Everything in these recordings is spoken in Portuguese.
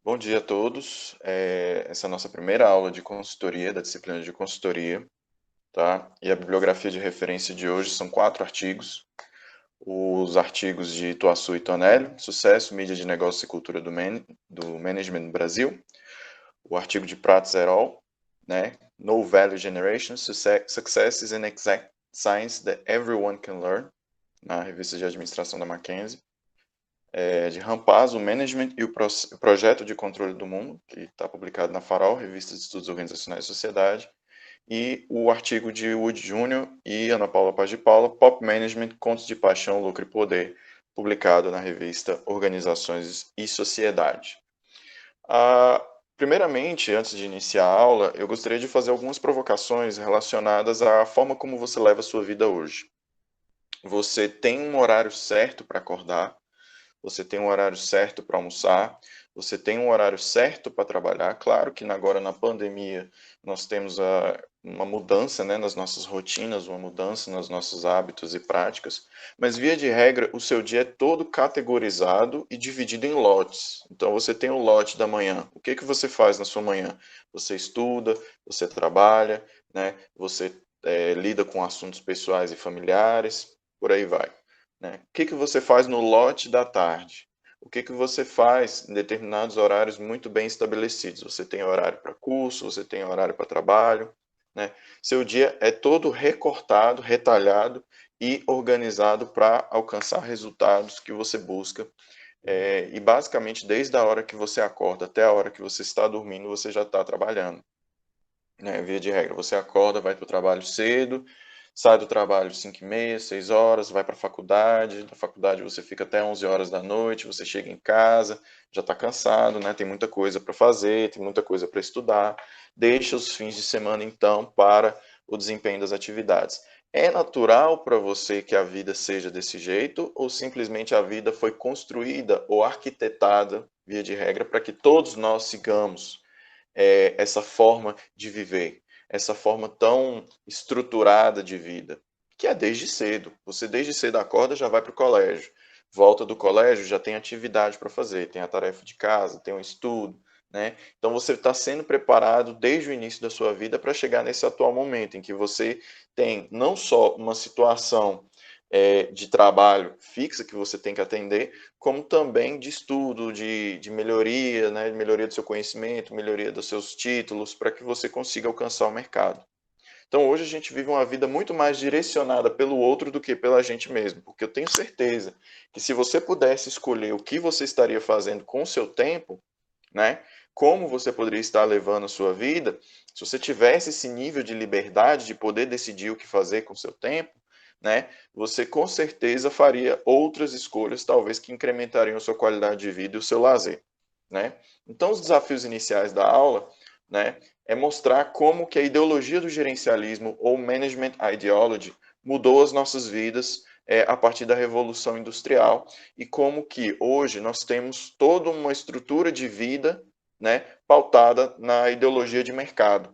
Bom dia a todos. Essa é a nossa primeira aula de consultoria, da disciplina de consultoria, tá? E a bibliografia de referência de hoje são 4 artigos. Os artigos de Ituaçu e Tonelli, Sucesso, Mídia de Negócios e Cultura do Management no Brasil. O artigo de Prats et al., né? No Value Generation, Successes in Exact Science that Everyone Can Learn, na revista de administração da Mackenzie. De Rampaz, o Management e o Projeto de Controle do Mundo, que está publicado na Farol, Revista de Estudos Organizacionais e Sociedade, e o artigo de Wood Jr. e Ana Paula Paz de Paula, Pop Management, Contos de Paixão, Lucro e Poder, publicado na revista Organizações e Sociedade. Primeiramente, antes de iniciar a aula, eu gostaria de fazer algumas provocações relacionadas à forma como você leva a sua vida hoje. Você tem um horário certo para acordar? Você tem um horário certo para almoçar, você tem um horário certo para trabalhar. Claro que agora na pandemia nós temos uma mudança, né, nas nossas rotinas, uma mudança nos nossos hábitos e práticas, mas via de regra o seu dia é todo categorizado e dividido em lotes. Então você tem o lote da manhã. O que você faz na sua manhã? Você estuda, você trabalha, né, você lida com assuntos pessoais e familiares, por aí vai. Né? O que você faz no lote da tarde? O que você faz em determinados horários muito bem estabelecidos? Você tem horário para curso, você tem horário para trabalho, né? Seu dia é todo recortado, retalhado e organizado para alcançar resultados que você busca. E basicamente, desde a hora que você acorda até a hora que você está dormindo, você já está trabalhando. Né? Via de regra, você acorda, vai para o trabalho cedo, sai do trabalho 5h30, 6 horas, vai para a faculdade, da faculdade você fica até 11 horas da noite, você chega em casa, já está cansado, né? Tem muita coisa para fazer, tem muita coisa para estudar, deixa os fins de semana, então, para o desempenho das atividades. É natural para você que a vida seja desse jeito, ou simplesmente a vida foi construída ou arquitetada, via de regra, para que todos nós sigamos essa forma de viver, essa forma tão estruturada de vida, que é desde cedo. Você desde cedo acorda, já vai para o colégio. Volta do colégio, já tem atividade para fazer, tem a tarefa de casa, tem o estudo, né? Então você está sendo preparado desde o início da sua vida para chegar nesse atual momento em que você tem não só uma situação de trabalho fixa que você tem que atender, como também de estudo, de melhoria, né, de melhoria do seu conhecimento, melhoria dos seus títulos, para que você consiga alcançar o mercado. Então hoje a gente vive uma vida muito mais direcionada pelo outro do que pela gente mesmo, porque eu tenho certeza que se você pudesse escolher o que você estaria fazendo com o seu tempo, né, como você poderia estar levando a sua vida, se você tivesse esse nível de liberdade de poder decidir o que fazer com o seu tempo, né, você com certeza faria outras escolhas, talvez que incrementariam a sua qualidade de vida e o seu lazer, né? Então, os desafios iniciais da aula, né, é mostrar como que a ideologia do gerencialismo ou management ideology mudou as nossas vidas a partir da Revolução Industrial e como que hoje nós temos toda uma estrutura de vida, né, pautada na ideologia de mercado.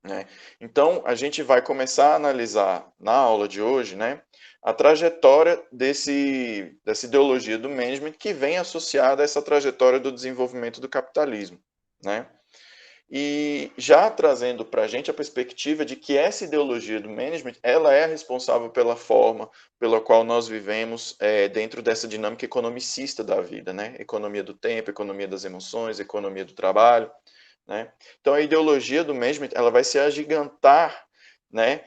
Né? Então, a gente vai começar a analisar na aula de hoje, né, a trajetória dessa ideologia do management que vem associada a essa trajetória do desenvolvimento do capitalismo. Né? E já trazendo para a gente a perspectiva de que essa ideologia do management ela é responsável pela forma pela qual nós vivemos dentro dessa dinâmica economicista da vida, né? Economia do tempo, economia das emoções, economia do trabalho. Né? Então, a ideologia do management ela vai se agigantar, né?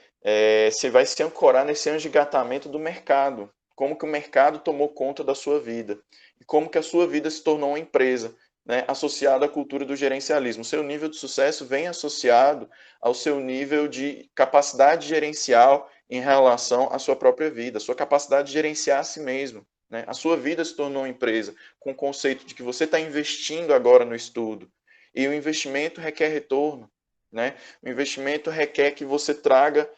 Você vai se ancorar nesse agigantamento do mercado, como que o mercado tomou conta da sua vida e como que a sua vida se tornou uma empresa, né, associada à cultura do gerencialismo. O seu nível de sucesso vem associado ao seu nível de capacidade gerencial em relação à sua própria vida, a sua capacidade de gerenciar a si mesmo. Né? A sua vida se tornou uma empresa com o conceito de que você está investindo agora no estudo, e o investimento requer retorno. Né? O investimento requer que você traga.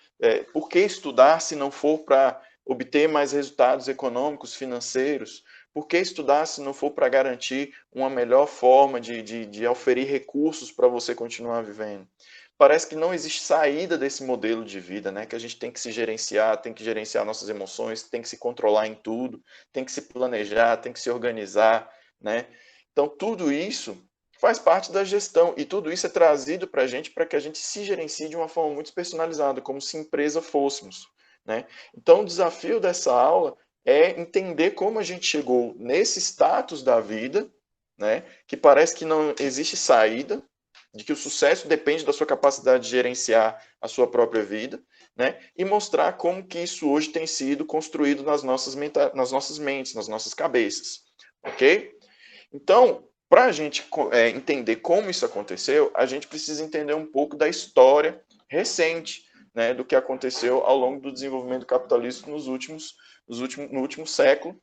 Por que estudar se não for para obter mais resultados econômicos, financeiros? Por que estudar se não for para garantir uma melhor forma de oferir recursos para você continuar vivendo? Parece que não existe saída desse modelo de vida, né? Que a gente tem que se gerenciar, tem que gerenciar nossas emoções, tem que se controlar em tudo, tem que se planejar, tem que se organizar, né? Então, tudo isso Faz parte da gestão, e tudo isso é trazido para que a gente se gerencie de uma forma muito personalizada, como se empresa fôssemos, né? Então, o desafio dessa aula é entender como a gente chegou nesse status da vida, né? Que parece que não existe saída, de que o sucesso depende da sua capacidade de gerenciar a sua própria vida, né? E mostrar como que isso hoje tem sido construído nas nossas mentes, nas nossas cabeças, ok? Então, para a gente entender como isso aconteceu, a gente precisa entender um pouco da história recente, né, do que aconteceu ao longo do desenvolvimento capitalista no último século,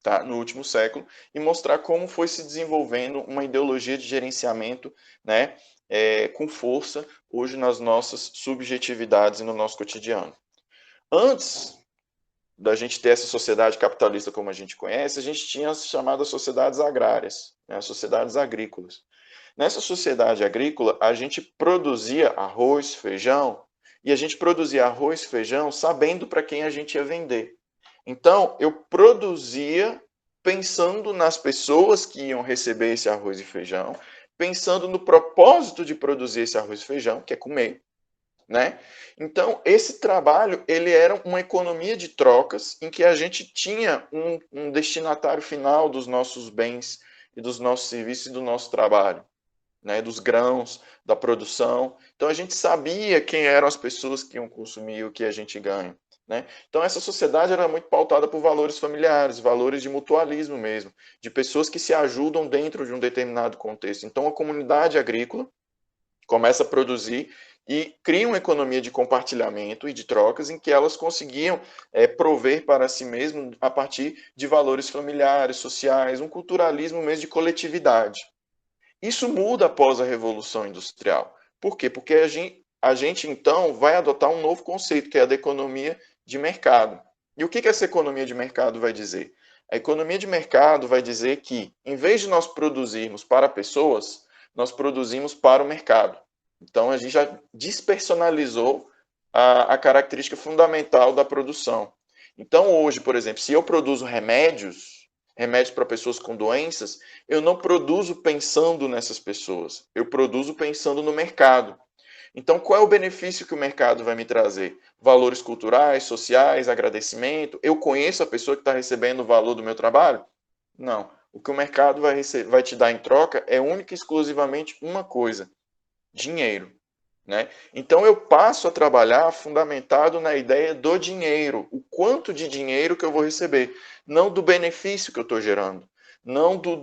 tá? No último século, e mostrar como foi se desenvolvendo uma ideologia de gerenciamento, né, com força hoje nas nossas subjetividades e no nosso cotidiano. Antes da gente ter essa sociedade capitalista como a gente conhece, a gente tinha as chamadas sociedades agrárias, né, as sociedades agrícolas. Nessa sociedade agrícola, a gente produzia arroz, feijão, e a gente produzia arroz, feijão, sabendo para quem a gente ia vender. Então, eu produzia pensando nas pessoas que iam receber esse arroz e feijão, pensando no propósito de produzir esse arroz e feijão, que é comer, né? Então, esse trabalho, ele era uma economia de trocas em que a gente tinha um destinatário final dos nossos bens e dos nossos serviços e do nosso trabalho, né? Dos grãos, da produção. Então, a gente sabia quem eram as pessoas que iam consumir o que a gente ganha, né? Então, essa sociedade era muito pautada por valores familiares, valores de mutualismo mesmo, de pessoas que se ajudam dentro de um determinado contexto. Então, a comunidade agrícola começa a produzir e cria uma economia de compartilhamento e de trocas em que elas conseguiam prover para si mesmo a partir de valores familiares, sociais, um culturalismo mesmo de coletividade. Isso muda após a Revolução Industrial. Por quê? Porque a gente então vai adotar um novo conceito, que é a da economia de mercado. E o que essa economia de mercado vai dizer? A economia de mercado vai dizer que, em vez de nós produzirmos para pessoas, nós produzimos para o mercado. Então, a gente já despersonalizou a característica fundamental da produção. Então, hoje, por exemplo, se eu produzo remédios para pessoas com doenças, eu não produzo pensando nessas pessoas, eu produzo pensando no mercado. Então, qual é o benefício que o mercado vai me trazer? Valores culturais, sociais, agradecimento? Eu conheço a pessoa que está recebendo o valor do meu trabalho? Não. O que o mercado vai te dar em troca é única e exclusivamente uma coisa: dinheiro. Né? Então eu passo a trabalhar fundamentado na ideia do dinheiro, o quanto de dinheiro que eu vou receber, não do benefício que eu estou gerando, não do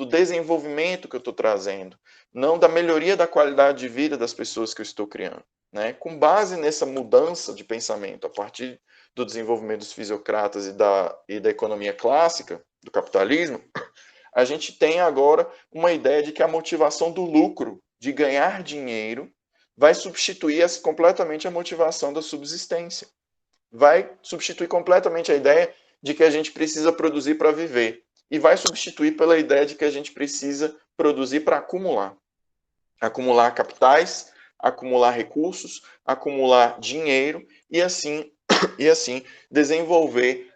desenvolvimento que eu estou trazendo, não da melhoria da qualidade de vida das pessoas que eu estou criando. Né? Com base nessa mudança de pensamento, a partir do desenvolvimento dos fisiocratas e da economia clássica, do capitalismo, a gente tem agora uma ideia de que a motivação do lucro, de ganhar dinheiro, vai substituir completamente a motivação da subsistência. Vai substituir completamente a ideia de que a gente precisa produzir para viver. E vai substituir pela ideia de que a gente precisa produzir para acumular. Acumular capitais, acumular recursos, acumular dinheiro e assim desenvolver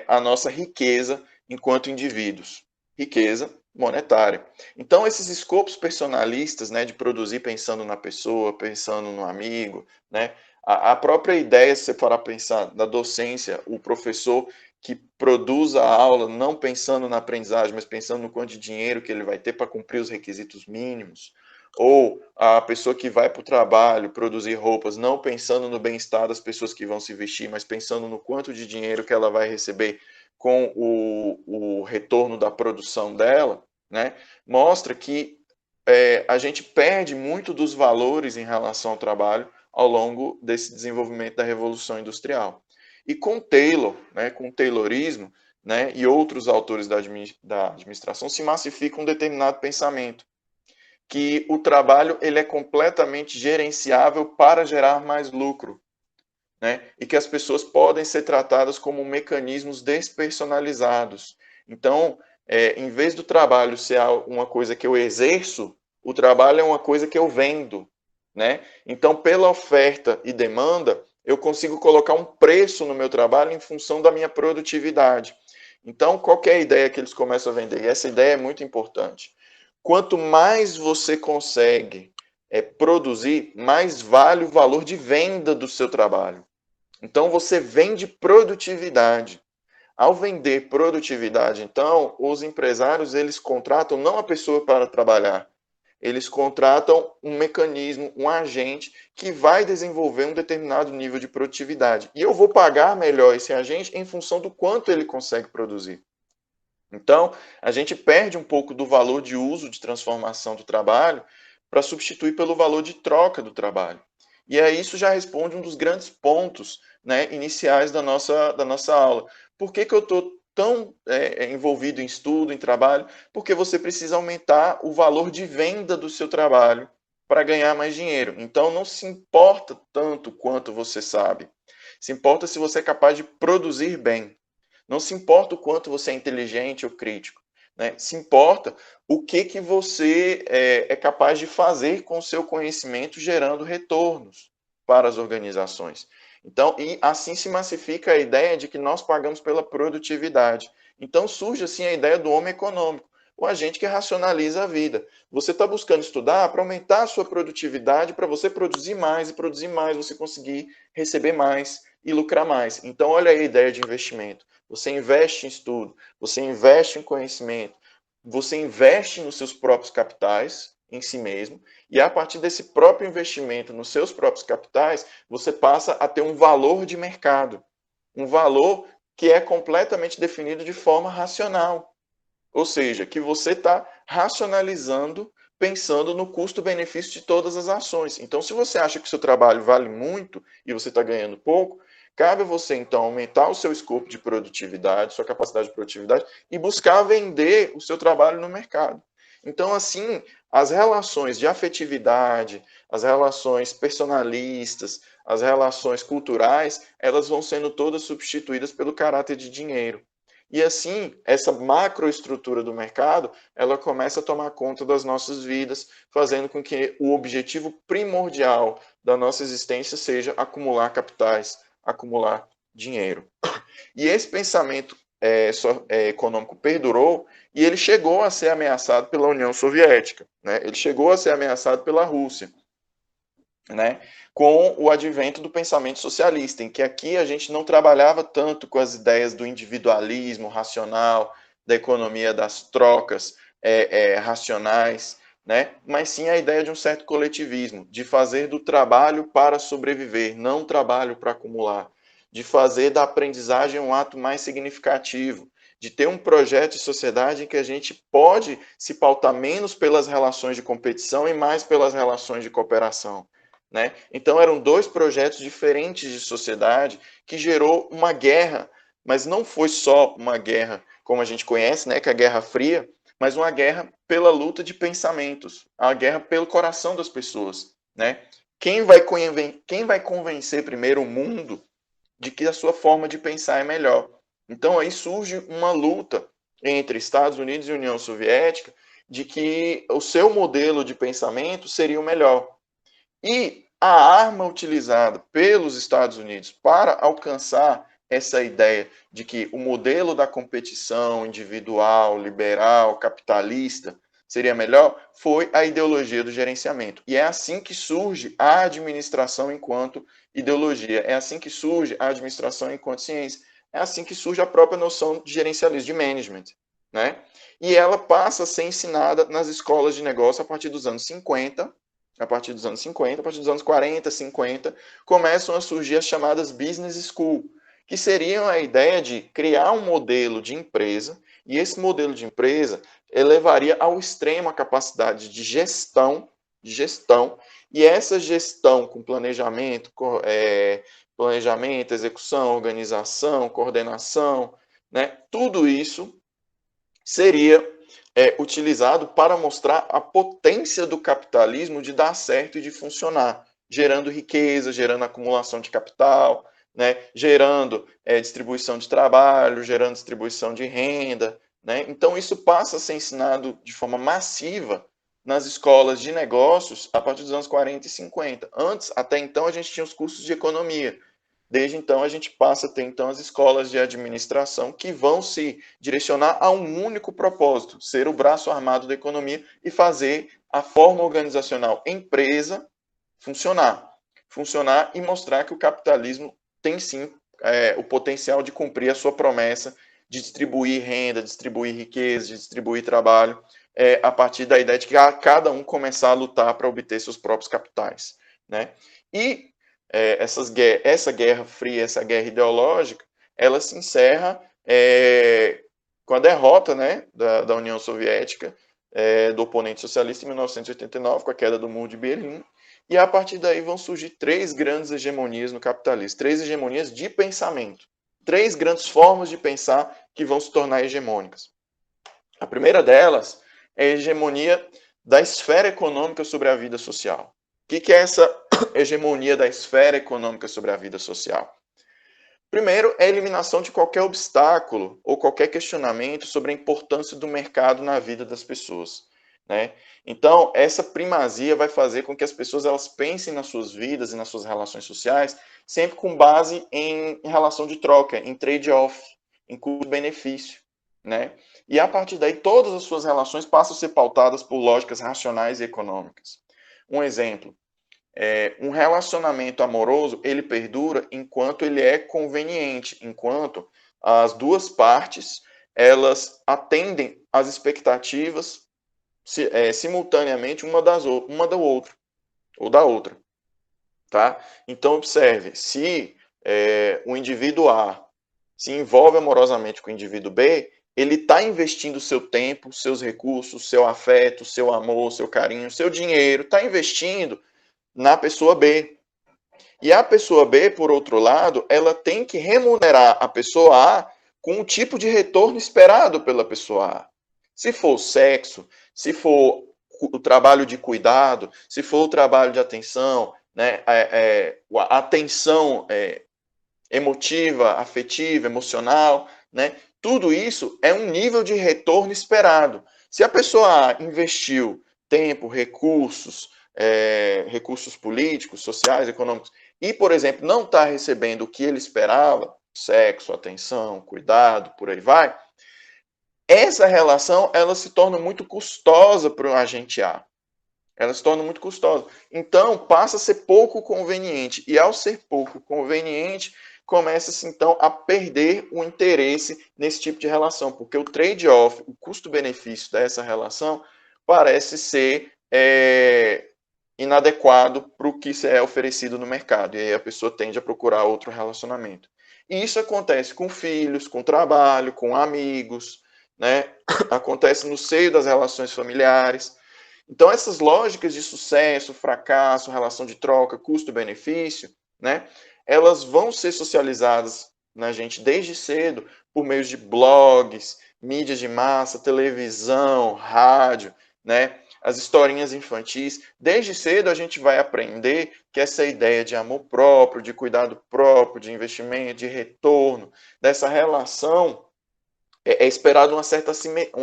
a nossa riqueza enquanto indivíduos. Riqueza monetária. Então, esses escopos personalistas, né, de produzir pensando na pessoa, pensando no amigo, né, a própria ideia, se você parar para pensar, da docência, o professor que produz a aula não pensando na aprendizagem, mas pensando no quanto de dinheiro que ele vai ter para cumprir os requisitos mínimos, ou a pessoa que vai para o trabalho produzir roupas, não pensando no bem-estar das pessoas que vão se vestir, mas pensando no quanto de dinheiro que ela vai receber com o retorno da produção dela, né, mostra que a gente perde muito dos valores em relação ao trabalho ao longo desse desenvolvimento da Revolução Industrial. E com Taylor, né, com o Taylorismo, né, e outros autores da administração, se massifica um determinado pensamento, que o trabalho ele é completamente gerenciável para gerar mais lucro, né? E que as pessoas podem ser tratadas como mecanismos despersonalizados. Então, em vez do trabalho ser uma coisa que eu exerço, o trabalho é uma coisa que eu vendo, né? Então, pela oferta e demanda, eu consigo colocar um preço no meu trabalho em função da minha produtividade. Então, qual é a ideia que eles começam a vender? E essa ideia é muito importante. quanto mais você consegue produzir, mais vale o valor de venda do seu trabalho. Então, você vende produtividade. Ao vender produtividade, então, os empresários, eles contratam não a pessoa para trabalhar, eles contratam um mecanismo, um agente que vai desenvolver um determinado nível de produtividade. E eu vou pagar melhor esse agente em função do quanto ele consegue produzir. Então, a gente perde um pouco do valor de uso de transformação do trabalho para substituir pelo valor de troca do trabalho. E aí isso já responde um dos grandes pontos, né, iniciais da nossa aula. Por que eu estou tão envolvido em estudo, em trabalho? Porque você precisa aumentar o valor de venda do seu trabalho para ganhar mais dinheiro. Então, não se importa tanto quanto você sabe. Se importa se você é capaz de produzir bem. Não se importa o quanto você é inteligente ou crítico, né? Se importa o que você é capaz de fazer com o seu conhecimento, gerando retornos para as organizações. Então, e assim se massifica a ideia de que nós pagamos pela produtividade. Então surge assim a ideia do homem econômico, o agente que racionaliza a vida. Você está buscando estudar para aumentar a sua produtividade, para você produzir mais e produzir mais, você conseguir receber mais e lucrar mais. Então, olha aí a ideia de investimento. Você investe em estudo, você investe em conhecimento, você investe nos seus próprios capitais, em si mesmo, e a partir desse próprio investimento nos seus próprios capitais, você passa a ter um valor de mercado, um valor que é completamente definido de forma racional. Ou seja, que você está racionalizando, pensando no custo-benefício de todas as ações. Então, se você acha que o seu trabalho vale muito e você está ganhando pouco, cabe a você, então, aumentar o seu escopo de produtividade, sua capacidade de produtividade e buscar vender o seu trabalho no mercado. Então, assim, as relações de afetividade, as relações personalistas, as relações culturais, elas vão sendo todas substituídas pelo caráter de dinheiro. E assim, essa macroestrutura do mercado, ela começa a tomar conta das nossas vidas, fazendo com que o objetivo primordial da nossa existência seja acumular capitais, acumular dinheiro. E esse pensamento econômico perdurou e ele chegou a ser ameaçado pela União Soviética, né? Ele chegou a ser ameaçado pela Rússia, né? Com o advento do pensamento socialista, em que aqui a gente não trabalhava tanto com as ideias do individualismo racional, da economia das trocas racionais, né? Mas sim a ideia de um certo coletivismo, de fazer do trabalho para sobreviver, não trabalho para acumular, de fazer da aprendizagem um ato mais significativo, de ter um projeto de sociedade em que a gente pode se pautar menos pelas relações de competição e mais pelas relações de cooperação. Né? Então eram dois projetos diferentes de sociedade que gerou uma guerra, mas não foi só uma guerra como a gente conhece, né, que é a Guerra Fria, mas uma guerra pela luta de pensamentos, a guerra pelo coração das pessoas. Né? Quem vai convencer primeiro o mundo de que a sua forma de pensar é melhor? Então aí surge uma luta entre Estados Unidos e União Soviética de que o seu modelo de pensamento seria o melhor. E a arma utilizada pelos Estados Unidos para alcançar essa ideia de que o modelo da competição individual, liberal, capitalista seria melhor, foi a ideologia do gerenciamento. E é assim que surge a administração enquanto ideologia, é assim que surge a administração enquanto ciência, é assim que surge a própria noção de gerencialismo, de management. Né? E ela passa a ser ensinada nas escolas de negócio a partir dos anos 50, a partir dos anos 50, a partir dos anos 40, 50, começam a surgir as chamadas business school, que seriam a ideia de criar um modelo de empresa, e esse modelo de empresa elevaria ao extremo a capacidade de gestão, e essa gestão com planejamento, execução, organização, coordenação, né, tudo isso seria utilizado para mostrar a potência do capitalismo de dar certo e de funcionar, gerando riqueza, gerando acumulação de capital, né, gerando distribuição de trabalho, gerando distribuição de renda. Né? Então, isso passa a ser ensinado de forma massiva nas escolas de negócios a partir dos anos 40 e 50. Antes, até então, a gente tinha os cursos de economia, Desde então, a gente passa a ter, então, as escolas de administração que vão se direcionar a um único propósito, ser o braço armado da economia e fazer a forma organizacional empresa funcionar. Funcionar e mostrar que o capitalismo tem, sim, o potencial de cumprir a sua promessa de distribuir renda, distribuir riqueza, de distribuir trabalho, a partir da ideia de que cada um começar a lutar para obter seus próprios capitais, né? E essa guerra fria, essa guerra ideológica, ela se encerra com a derrota, né, da União Soviética, do oponente socialista em 1989, com a queda do Muro de Berlim, e a partir daí vão surgir três grandes hegemonias no capitalismo, três hegemonias de pensamento, três grandes formas de pensar que vão se tornar hegemônicas. A primeira delas é a hegemonia da esfera econômica sobre a vida social. O que é essa hegemonia da esfera econômica sobre a vida social? Primeiro, é a eliminação de qualquer obstáculo ou qualquer questionamento sobre a importância do mercado na vida das pessoas, né? Então, essa primazia vai fazer com que as pessoas elas pensem nas suas vidas e nas suas relações sociais sempre com base em relação de troca, em trade-off, em custo-benefício, né? E a partir daí, todas as suas relações passam a ser pautadas por lógicas racionais e econômicas. Um exemplo, um relacionamento amoroso, ele perdura enquanto ele é conveniente, enquanto as duas partes, elas atendem às expectativas simultaneamente uma da outra, ou da outra, tá? Então, observe, se o indivíduo A se envolve amorosamente com o indivíduo B, ele está investindo seu tempo, seus recursos, seu afeto, seu amor, seu carinho, seu dinheiro, está investindo na pessoa B. E a pessoa B, por outro lado, ela tem que remunerar a pessoa A com o tipo de retorno esperado pela pessoa A. Se for sexo, se for o trabalho de cuidado, se for o trabalho de atenção, né, a atenção emotiva, afetiva, emocional, né, tudo isso é um nível de retorno esperado. Se a pessoa A investiu tempo, recursos, recursos políticos, sociais, econômicos, e, por exemplo, não está recebendo o que ele esperava, sexo, atenção, cuidado, por aí vai, essa relação ela se torna muito custosa para o agente A. Ela se torna muito custosa. Então, passa a ser pouco conveniente. E, ao ser pouco conveniente, começa-se, então, a perder o interesse nesse tipo de relação, porque o trade-off, o custo-benefício dessa relação, parece ser inadequado para o que é oferecido no mercado. E aí a pessoa tende a procurar outro relacionamento. E isso acontece com filhos, com trabalho, com amigos, né? Acontece no seio das relações familiares. Então, essas lógicas de sucesso, fracasso, relação de troca, custo-benefício, né? Elas vão ser socializadas na gente desde cedo por meio de blogs, mídias de massa, televisão, rádio, né? As historinhas infantis. Desde cedo a gente vai aprender que essa ideia de amor próprio, de cuidado próprio, de investimento, de retorno, dessa relação, é esperado uma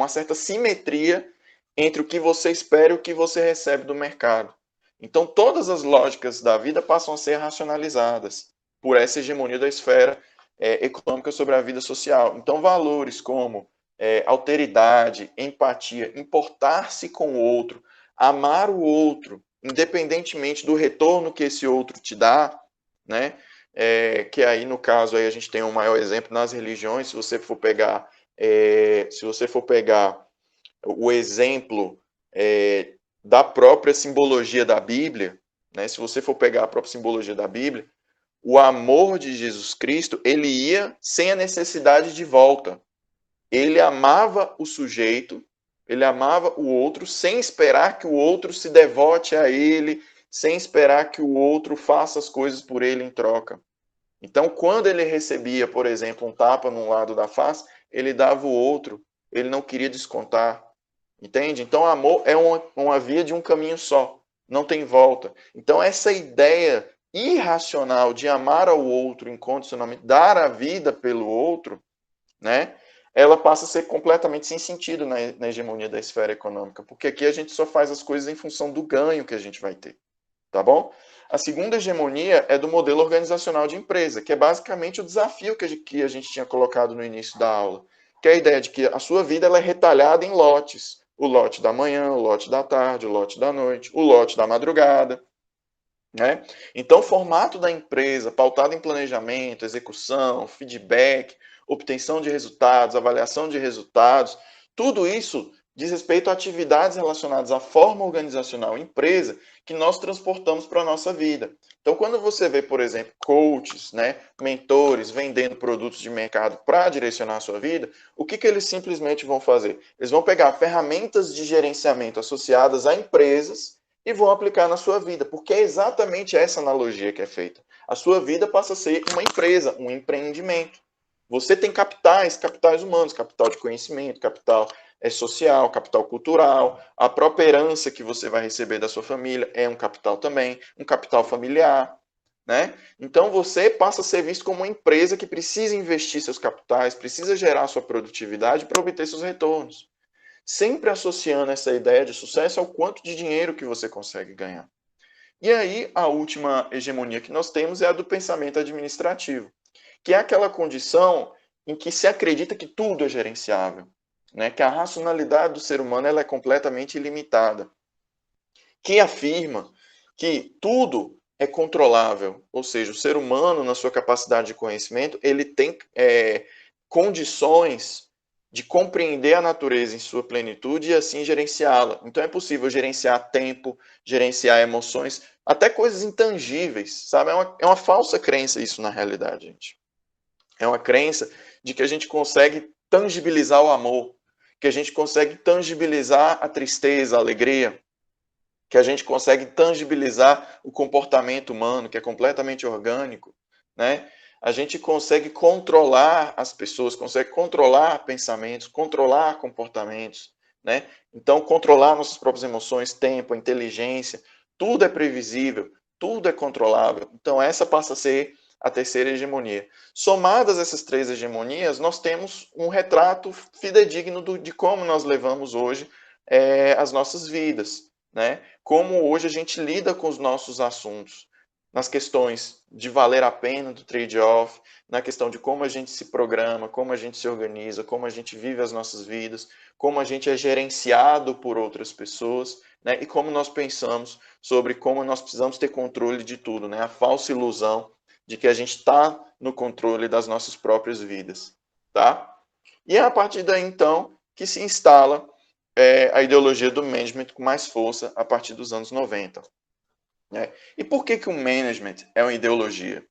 certa simetria entre o que você espera e o que você recebe do mercado. Então, todas as lógicas da vida passam a ser racionalizadas por essa hegemonia da esfera econômica sobre a vida social. Então, valores como alteridade, empatia, importar-se com o outro, amar o outro, independentemente do retorno que esse outro te dá, né? Que aí, no caso, aí a gente tem um maior exemplo nas religiões, se você for pegar o exemplo da própria simbologia da Bíblia, né? Se você for pegar a própria simbologia da Bíblia, o amor de Jesus Cristo, ele ia sem a necessidade de volta. Ele amava o sujeito, ele amava o outro, sem esperar que o outro se devote a ele, sem esperar que o outro faça as coisas por ele em troca. Então, quando ele recebia, por exemplo, um tapa num lado da face, ele dava o outro, ele não queria descontar. Entende? Então, amor é uma via de um caminho só, não tem volta. Então, essa ideia irracional de amar ao outro incondicionalmente, dar a vida pelo outro, né? Ela passa a ser completamente sem sentido na hegemonia da esfera econômica, porque aqui a gente só faz as coisas em função do ganho que a gente vai ter. tá bom? A segunda hegemonia é do modelo organizacional de empresa, que é basicamente o desafio que a gente tinha colocado no início da aula, que é a ideia de que a sua vida ela é retalhada em lotes. O lote da manhã, o lote da tarde, o lote da noite, o lote da madrugada. Né? Então, o formato da empresa, pautado em planejamento, execução, feedback, obtenção de resultados, avaliação de resultados, tudo isso diz respeito a atividades relacionadas à forma organizacional empresa que nós transportamos para a nossa vida. Então, quando você vê, por exemplo, coaches, né, mentores vendendo produtos de mercado para direcionar a sua vida, o que eles simplesmente vão fazer? Eles vão pegar ferramentas de gerenciamento associadas a empresas e vão aplicar na sua vida, porque é exatamente essa analogia que é feita. A sua vida passa a ser uma empresa, um empreendimento. Você tem capitais humanos, capital de conhecimento, capital social, capital cultural, a própria herança que você vai receber da sua família é um capital também, um capital familiar, né? Então você passa a ser visto como uma empresa que precisa investir seus capitais, precisa gerar sua produtividade para obter seus retornos, sempre associando essa ideia de sucesso ao quanto de dinheiro que você consegue ganhar. E aí, a última hegemonia que nós temos é a do pensamento administrativo, que é aquela condição em que se acredita que tudo é gerenciável, né? Que a racionalidade do ser humano ela é completamente ilimitada, que afirma que tudo é controlável, ou seja, o ser humano, na sua capacidade de conhecimento, ele tem condições de compreender a natureza em sua plenitude e assim gerenciá-la. Então é possível gerenciar tempo, gerenciar emoções, até coisas intangíveis, sabe? É uma falsa crença isso na realidade, gente. É uma crença de que a gente consegue tangibilizar o amor, que a gente consegue tangibilizar a tristeza, a alegria, que a gente consegue tangibilizar o comportamento humano, que é completamente orgânico, né? A gente consegue controlar as pessoas, consegue controlar pensamentos, controlar comportamentos, né? Então, controlar nossas próprias emoções, tempo, inteligência, tudo é previsível, tudo é controlável. Então, essa passa a ser a terceira hegemonia. Somadas essas três hegemonias, nós temos um retrato fidedigno de como nós levamos hoje as nossas vidas, né? Como hoje a gente lida com os nossos assuntos, nas questões de valer a pena do trade-off, na questão de como a gente se programa, como a gente se organiza, como a gente vive as nossas vidas, como a gente é gerenciado por outras pessoas, né? E como nós pensamos sobre como nós precisamos ter controle de tudo, né? A falsa ilusão de que a gente está no controle das nossas próprias vidas, tá? E é a partir daí, então, que se instala a ideologia do management com mais força a partir dos anos 90. Né? E por que o management é uma ideologia?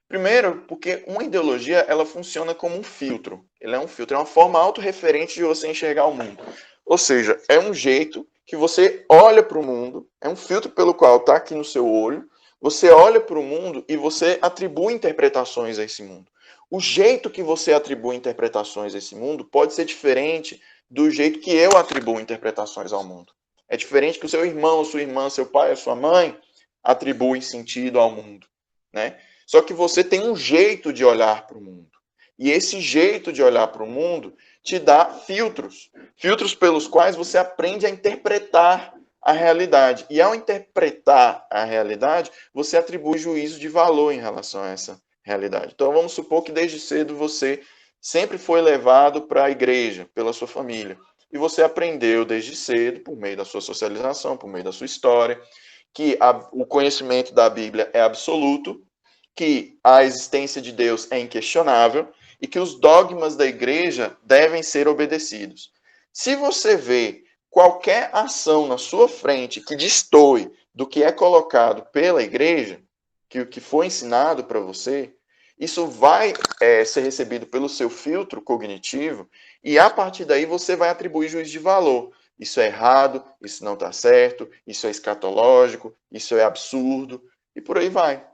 Primeiro, porque uma ideologia ela funciona como um filtro. Ele é um filtro, é uma forma autorreferente de você enxergar o mundo. Ou seja, é um jeito que você olha para o mundo, é um filtro pelo qual está aqui no seu olho, você olha para o mundo e você atribui interpretações a esse mundo. O jeito que você atribui interpretações a esse mundo pode ser diferente do jeito que eu atribuo interpretações ao mundo. É diferente que o seu irmão, sua irmã, seu pai, a sua mãe atribuem sentido ao mundo, né? Só que você tem um jeito de olhar para o mundo. E esse jeito de olhar para o mundo te dá filtros. Filtros pelos quais você aprende a interpretar a realidade. E ao interpretar a realidade, você atribui juízo de valor em relação a essa realidade. Então vamos supor que desde cedo você sempre foi levado para a igreja pela sua família. E você aprendeu desde cedo, por meio da sua socialização, por meio da sua história, que o conhecimento da Bíblia é absoluto, que a existência de Deus é inquestionável e que os dogmas da igreja devem ser obedecidos. Se você vê qualquer ação na sua frente que destoe do que é colocado pela igreja, que o que foi ensinado para você, isso vai ser recebido pelo seu filtro cognitivo e a partir daí você vai atribuir juízo de valor. Isso é errado, isso não está certo, isso é escatológico, isso é absurdo e por aí vai.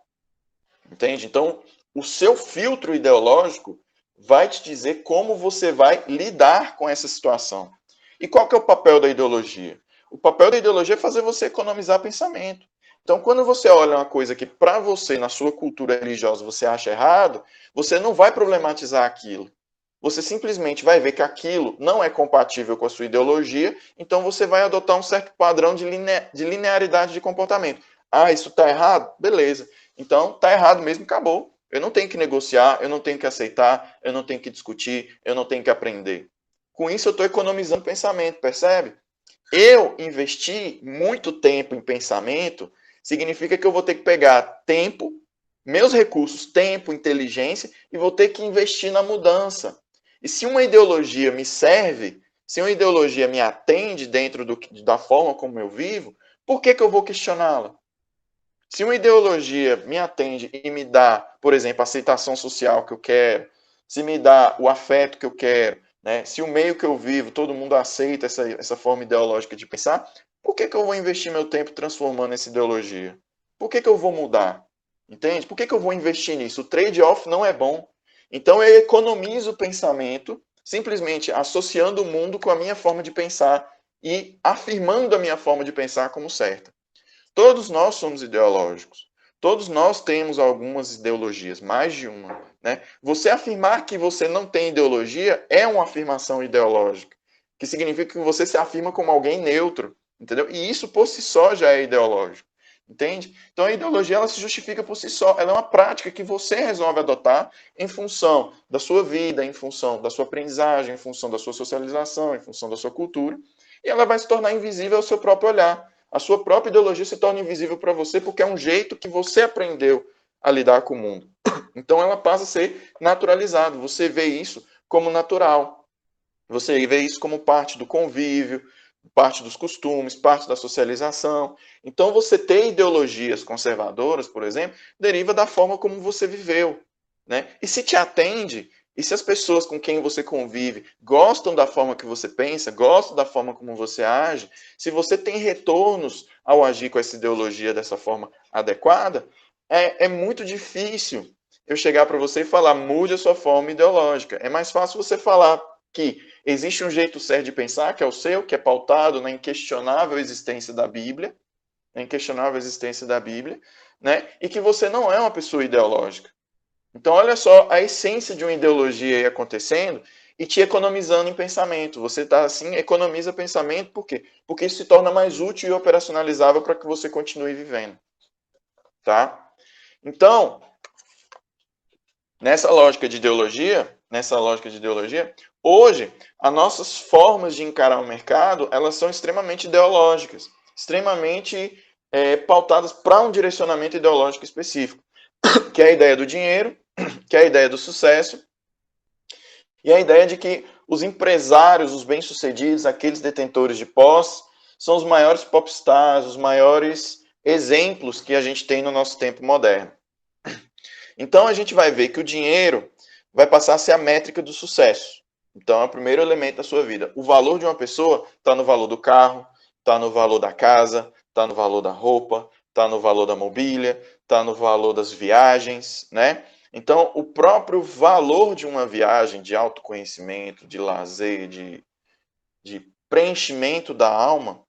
Entende? Então, o seu filtro ideológico vai te dizer como você vai lidar com essa situação. E qual que é o papel da ideologia? O papel da ideologia é fazer você economizar pensamento. Então, quando você olha uma coisa que para você, na sua cultura religiosa, você acha errado, você não vai problematizar aquilo. Você simplesmente vai ver que aquilo não é compatível com a sua ideologia, então você vai adotar um certo padrão de linearidade de comportamento. Ah, isso está errado? Beleza. Então, está errado mesmo, acabou. Eu não tenho que negociar, eu não tenho que aceitar, eu não tenho que discutir, eu não tenho que aprender. Com isso, eu estou economizando pensamento, percebe? Eu investir muito tempo em pensamento significa que eu vou ter que pegar tempo, meus recursos, tempo, inteligência, e vou ter que investir na mudança. E se uma ideologia me serve, se uma ideologia me atende dentro da forma como eu vivo, por que eu vou questioná-la? Se uma ideologia me atende e me dá, por exemplo, a aceitação social que eu quero, se me dá o afeto que eu quero, né? Se o meio que eu vivo, todo mundo aceita essa forma ideológica de pensar, por que eu vou investir meu tempo transformando essa ideologia? Por que eu vou mudar? Entende? Por que eu vou investir nisso? O trade-off não é bom. Então eu economizo o pensamento simplesmente associando o mundo com a minha forma de pensar e afirmando a minha forma de pensar como certa. Todos nós somos ideológicos. Todos nós temos algumas ideologias, mais de uma. Né? Você afirmar que você não tem ideologia é uma afirmação ideológica, que significa que você se afirma como alguém neutro, entendeu? E isso por si só já é ideológico, entende? Então a ideologia ela se justifica por si só, ela é uma prática que você resolve adotar em função da sua vida, em função da sua aprendizagem, em função da sua socialização, em função da sua cultura, e ela vai se tornar invisível ao seu próprio olhar. A sua própria ideologia se torna invisível para você porque é um jeito que você aprendeu a lidar com o mundo. Então ela passa a ser naturalizada. Você vê isso como natural. Você vê isso como parte do convívio, parte dos costumes, parte da socialização. Então você ter ideologias conservadoras, por exemplo, deriva da forma como você viveu. Né? E se te atende, e se as pessoas com quem você convive gostam da forma que você pensa, gostam da forma como você age, se você tem retornos ao agir com essa ideologia dessa forma adequada, é muito difícil eu chegar para você e falar, mude a sua forma ideológica. É mais fácil você falar que existe um jeito certo de pensar, que é o seu, que é pautado na inquestionável existência da Bíblia, na inquestionável existência da Bíblia, né? E que você não é uma pessoa ideológica. Então, olha só a essência de uma ideologia aí acontecendo e te economizando em pensamento. Você está assim, economiza pensamento, por quê? Porque isso se torna mais útil e operacionalizável para que você continue vivendo. Tá? Então, nessa lógica de ideologia, hoje, as nossas formas de encarar o mercado, elas são extremamente ideológicas, extremamente pautadas para um direcionamento ideológico específico, que é a ideia do dinheiro, que é a ideia do sucesso, e a ideia de que os empresários, os bem-sucedidos, aqueles detentores de posse, são os maiores popstars, os maiores exemplos que a gente tem no nosso tempo moderno. Então a gente vai ver que o dinheiro vai passar a ser a métrica do sucesso. Então é o primeiro elemento da sua vida. O valor de uma pessoa está no valor do carro, está no valor da casa, está no valor da roupa, está no valor da mobília, está no valor das viagens, né? Então o próprio valor de uma viagem de autoconhecimento, de lazer, de preenchimento da alma,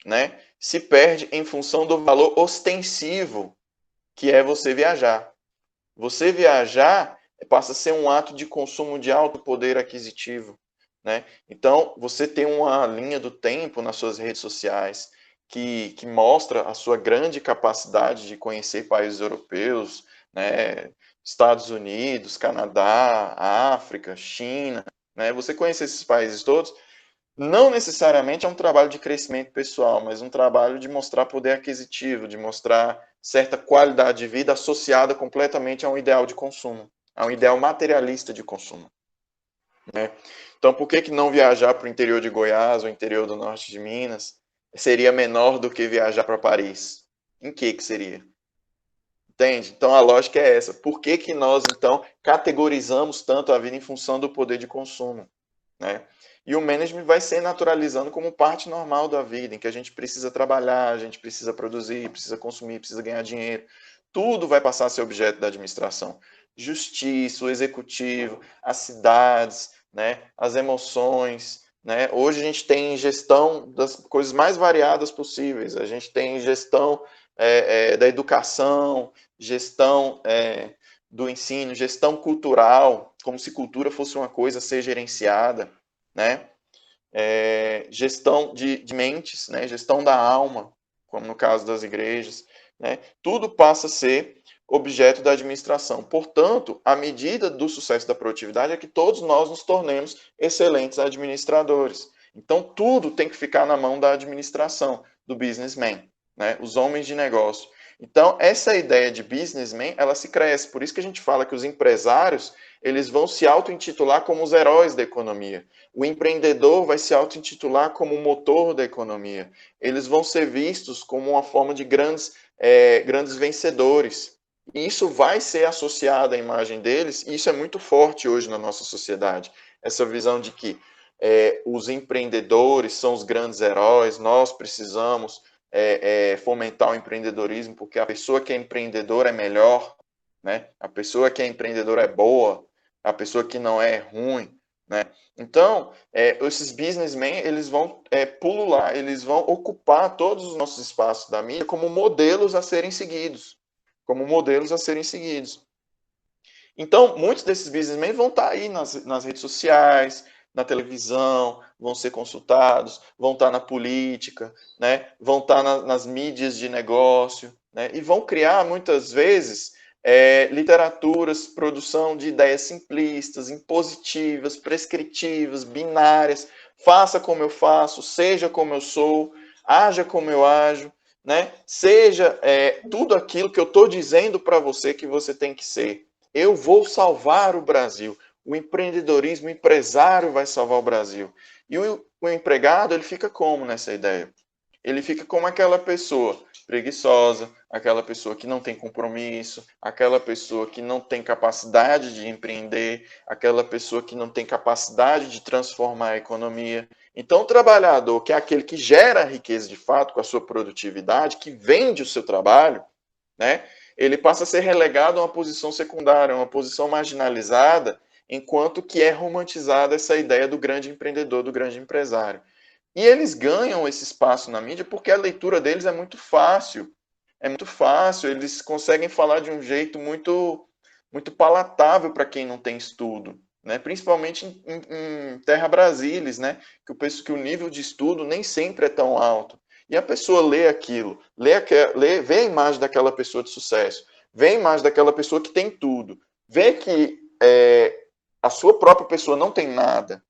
né, se perde em função do valor ostensivo que é você viajar. Você viajar passa a ser um ato de consumo de alto poder aquisitivo, né? Então, você tem uma linha do tempo nas suas redes sociais que mostra a sua grande capacidade de conhecer países europeus, né? Estados Unidos, Canadá, África, China, né? Você conhecer esses países todos não necessariamente é um trabalho de crescimento pessoal, mas um trabalho de mostrar poder aquisitivo, de mostrar certa qualidade de vida associada completamente a um ideal de consumo, a um ideal materialista de consumo. Né? Então, por que não viajar para o interior de Goiás ou interior do norte de Minas seria menor do que viajar para Paris? Em que seria? Entende? Então, a lógica é essa. Por que nós, então, categorizamos tanto a vida em função do poder de consumo? Né? E o management vai ser naturalizando como parte normal da vida, em que a gente precisa trabalhar, a gente precisa produzir, precisa consumir, precisa ganhar dinheiro. Tudo vai passar a ser objeto da administração. Justiça, o executivo, as cidades, né, as emoções. Né? Hoje a gente tem gestão das coisas mais variadas possíveis. A gente tem gestão da educação, gestão do ensino, gestão cultural, como se cultura fosse uma coisa a ser gerenciada, né? Gestão de mentes, né? Gestão da alma, como no caso das igrejas. né? Tudo passa a ser objeto da administração. Portanto, a medida do sucesso da produtividade é que todos nós nos tornemos excelentes administradores. Então, tudo tem que ficar na mão da administração, do businessman, né? Os homens de negócio. Então, essa ideia de businessman, ela se cresce. Por isso que a gente fala que os empresários, eles vão se auto-intitular como os heróis da economia. O empreendedor vai se auto-intitular como o motor da economia. Eles vão ser vistos como uma forma de grandes vencedores. E isso vai ser associado à imagem deles, e isso é muito forte hoje na nossa sociedade. Essa visão de que os empreendedores são os grandes heróis, nós precisamos fomentar o empreendedorismo, porque a pessoa que é empreendedora é melhor, né? A pessoa que é empreendedora é boa, a pessoa que não é ruim, né? Então, esses businessmen, eles vão pulular, eles vão ocupar todos os nossos espaços da mídia como modelos a serem seguidos. Como modelos a serem seguidos. Então, muitos desses businessmen vão estar aí nas redes sociais, na televisão, vão ser consultados, vão estar na política, né? Vão estar nas mídias de negócio, né? E vão criar, muitas vezes, literaturas, produção de ideias simplistas, impositivas, prescritivas, binárias. Faça como eu faço, seja como eu sou, haja como eu ajo, né? Seja tudo aquilo que eu estou dizendo para você que você tem que ser. Eu vou salvar o Brasil. O empreendedorismo, o empresário vai salvar o Brasil. E o empregado, ele fica como nessa ideia? Ele fica como aquela pessoa preguiçosa, aquela pessoa que não tem compromisso, aquela pessoa que não tem capacidade de empreender, aquela pessoa que não tem capacidade de transformar a economia. Então, o trabalhador, que é aquele que gera riqueza de fato com a sua produtividade, que vende o seu trabalho, né, ele passa a ser relegado a uma posição secundária, uma posição marginalizada, enquanto que é romantizada essa ideia do grande empreendedor, do grande empresário. E eles ganham esse espaço na mídia porque a leitura deles é muito fácil. É muito fácil, eles conseguem falar de um jeito muito palatável para quem não tem estudo, né? Principalmente em terra brasilis, né? Que o nível de estudo nem sempre é tão alto. E a pessoa lê aquilo, vê a imagem daquela pessoa de sucesso, vê a imagem daquela pessoa que tem tudo, vê que a sua própria pessoa não tem nada,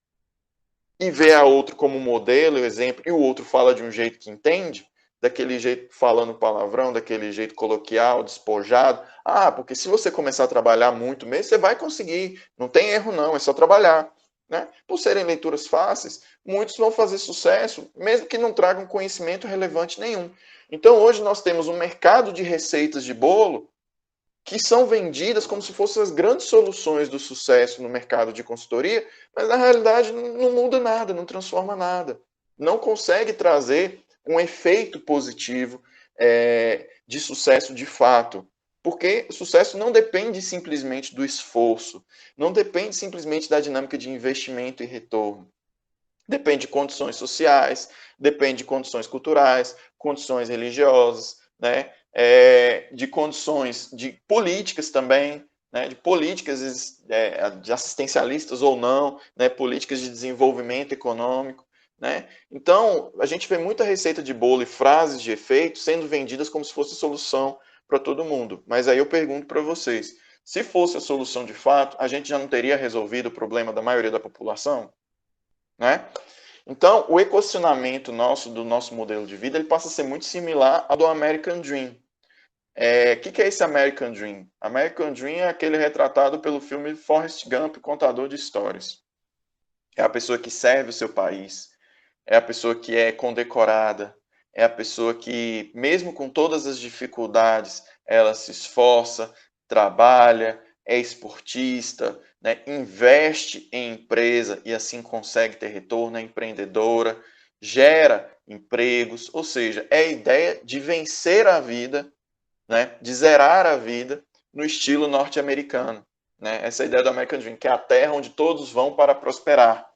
e vê a outro como modelo, exemplo, e o outro fala de um jeito que entende, daquele jeito falando palavrão, daquele jeito coloquial, despojado. Ah, porque se você começar a trabalhar muito mesmo, você vai conseguir. Não tem erro não, é só trabalhar. Né? Por serem leituras fáceis, muitos vão fazer sucesso, mesmo que não tragam conhecimento relevante nenhum. Então hoje nós temos um mercado de receitas de bolo que são vendidas como se fossem as grandes soluções do sucesso no mercado de consultoria, mas na realidade não muda nada, não transforma nada. Não consegue trazer um efeito positivo de sucesso de fato. Porque o sucesso não depende simplesmente do esforço, não depende simplesmente da dinâmica de investimento e retorno. Depende de condições sociais, depende de condições culturais, condições religiosas, né? De condições de políticas também, né? De políticas de assistencialistas ou não, né? Políticas de desenvolvimento econômico. Né? Então, a gente vê muita receita de bolo e frases de efeito sendo vendidas como se fosse solução para todo mundo. Mas aí eu pergunto para vocês, se fosse a solução de fato, a gente já não teria resolvido o problema da maioria da população? Né? Então, o equacionamento do nosso modelo de vida, ele passa a ser muito similar ao do American Dream. O que é esse American Dream? American Dream é aquele retratado pelo filme Forrest Gump, Contador de Histórias. É a pessoa que serve o seu país, é a pessoa que é condecorada, é a pessoa que, mesmo com todas as dificuldades, ela se esforça, trabalha, é esportista, né, investe em empresa e assim consegue ter retorno, é empreendedora, gera empregos, ou seja, é a ideia de vencer a vida, né, de zerar a vida no estilo norte-americano. Né? Essa é a ideia do American Dream, que é a terra onde todos vão para prosperar.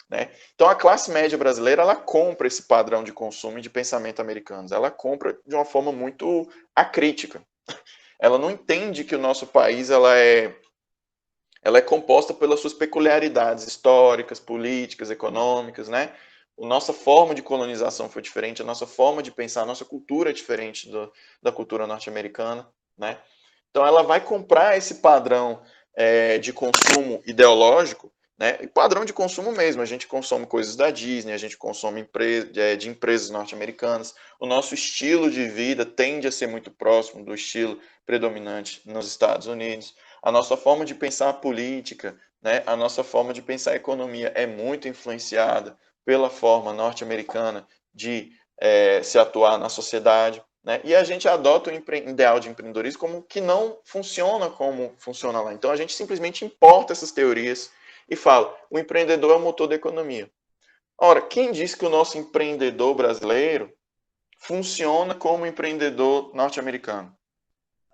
Né? Então a classe média brasileira ela compra esse padrão de consumo e de pensamento americanos. Ela compra de uma forma muito acrítica. Ela não entende que o nosso país ela é composta pelas suas peculiaridades históricas, políticas, econômicas, né? A nossa forma de colonização foi diferente, a nossa forma de pensar, a nossa cultura é diferente da cultura norte-americana, né? Então ela vai comprar esse padrão de consumo ideológico, né? E padrão de consumo mesmo. A gente consome coisas da Disney, a gente consome de empresas norte-americanas. O nosso estilo de vida tende a ser muito próximo do estilo predominante nos Estados Unidos. A nossa forma de pensar a política, né? A nossa forma de pensar a economia é muito influenciada pela forma norte-americana de se atuar na sociedade. Né? E a gente adota o ideal de empreendedorismo como que não funciona como funciona lá. Então a gente simplesmente importa essas teorias e fala: o empreendedor é o motor da economia. Ora, quem disse que o nosso empreendedor brasileiro funciona como o empreendedor norte-americano?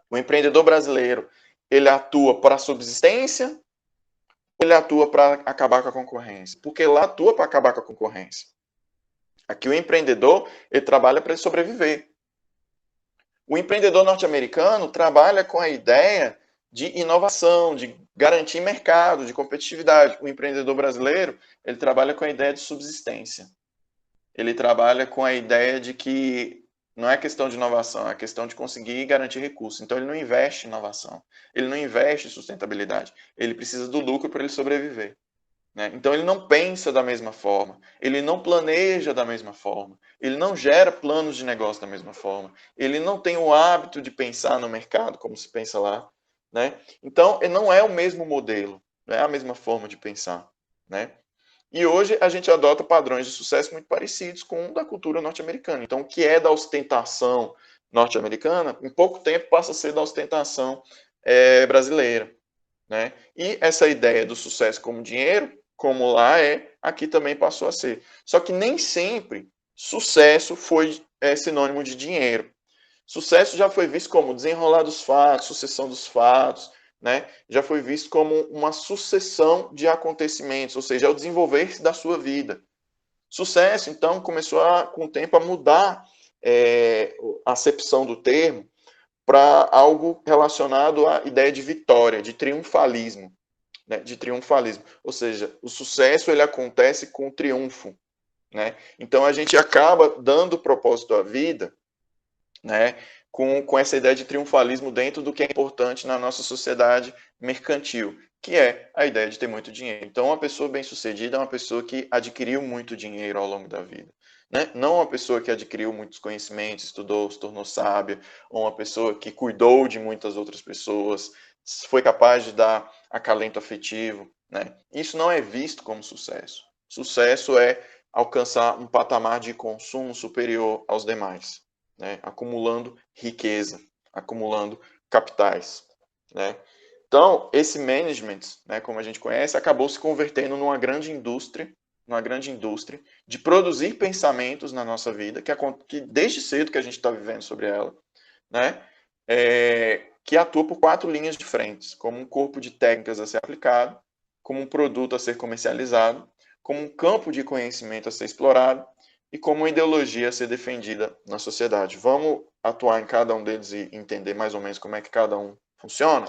O empreendedor brasileiro, ele atua para a subsistência ou ele atua para acabar com a concorrência? Porque lá atua para acabar com a concorrência. Aqui o empreendedor, ele trabalha para sobreviver. O empreendedor norte-americano trabalha com a ideia de inovação, de garantir mercado, de competitividade. O empreendedor brasileiro, ele trabalha com a ideia de subsistência. Ele trabalha com a ideia de que não é questão de inovação, é questão de conseguir garantir recursos. Então ele não investe em inovação, ele não investe em sustentabilidade. Ele precisa do lucro para ele sobreviver. Né? Então ele não pensa da mesma forma, ele não planeja da mesma forma, ele não gera planos de negócio da mesma forma, ele não tem o hábito de pensar no mercado como se pensa lá. Né? Então não é o mesmo modelo, não é a mesma forma de pensar. Né? E hoje a gente adota padrões de sucesso muito parecidos com o da cultura norte-americana. Então o que é da ostentação norte-americana, em pouco tempo passa a ser da ostentação brasileira. Né? E essa ideia do sucesso como dinheiro, como lá aqui também passou a ser. Só que nem sempre sucesso foi sinônimo de dinheiro. Sucesso já foi visto como desenrolar dos fatos, sucessão dos fatos, né? Já foi visto como uma sucessão de acontecimentos, ou seja, é o desenvolver-se da sua vida. Sucesso, então, começou com o tempo a mudar a acepção do termo para algo relacionado à ideia de vitória, de triunfalismo. Né, de triunfalismo. Ou seja, o sucesso ele acontece com o triunfo. Né? Então a gente acaba dando propósito à vida, né, com essa ideia de triunfalismo dentro do que é importante na nossa sociedade mercantil, que é a ideia de ter muito dinheiro. Então, uma pessoa bem-sucedida é uma pessoa que adquiriu muito dinheiro ao longo da vida. Né? Não uma pessoa que adquiriu muitos conhecimentos, estudou, se tornou sábia, ou uma pessoa que cuidou de muitas outras pessoas, foi capaz de dar acalento afetivo. Né? Isso não é visto como sucesso. Sucesso é alcançar um patamar de consumo superior aos demais. Né? Acumulando riqueza, acumulando capitais. Né? Então, esse management, né, como a gente conhece, acabou se convertendo numa grande indústria de produzir pensamentos na nossa vida, que desde cedo que a gente está vivendo sobre ela, né, que atua por 4 linhas de frente, como um corpo de técnicas a ser aplicado, como um produto a ser comercializado, como um campo de conhecimento a ser explorado e como uma ideologia a ser defendida na sociedade. Vamos atuar em cada um deles e entender mais ou menos como é que cada um funciona?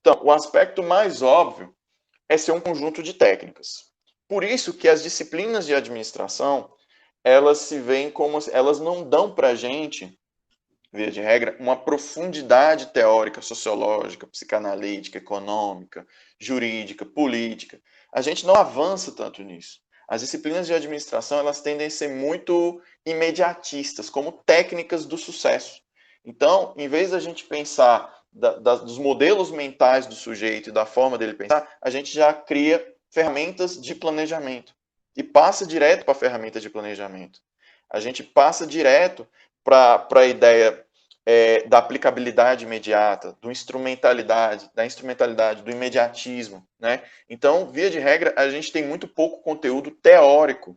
Então, o aspecto mais óbvio é ser um conjunto de técnicas. Por isso que as disciplinas de administração, elas se veem como, elas não dão para a gente, via de regra, uma profundidade teórica, sociológica, psicanalítica, econômica, jurídica, política. A gente não avança tanto nisso. As disciplinas de administração, elas tendem a ser muito imediatistas, como técnicas do sucesso. Então, em vez da gente pensar dos modelos mentais do sujeito e da forma dele pensar, a gente já cria ferramentas de planejamento e passa direto para a ferramenta de planejamento. A gente passa direto para a ideia da aplicabilidade imediata, da instrumentalidade, do imediatismo. Né? Então, via de regra, a gente tem muito pouco conteúdo teórico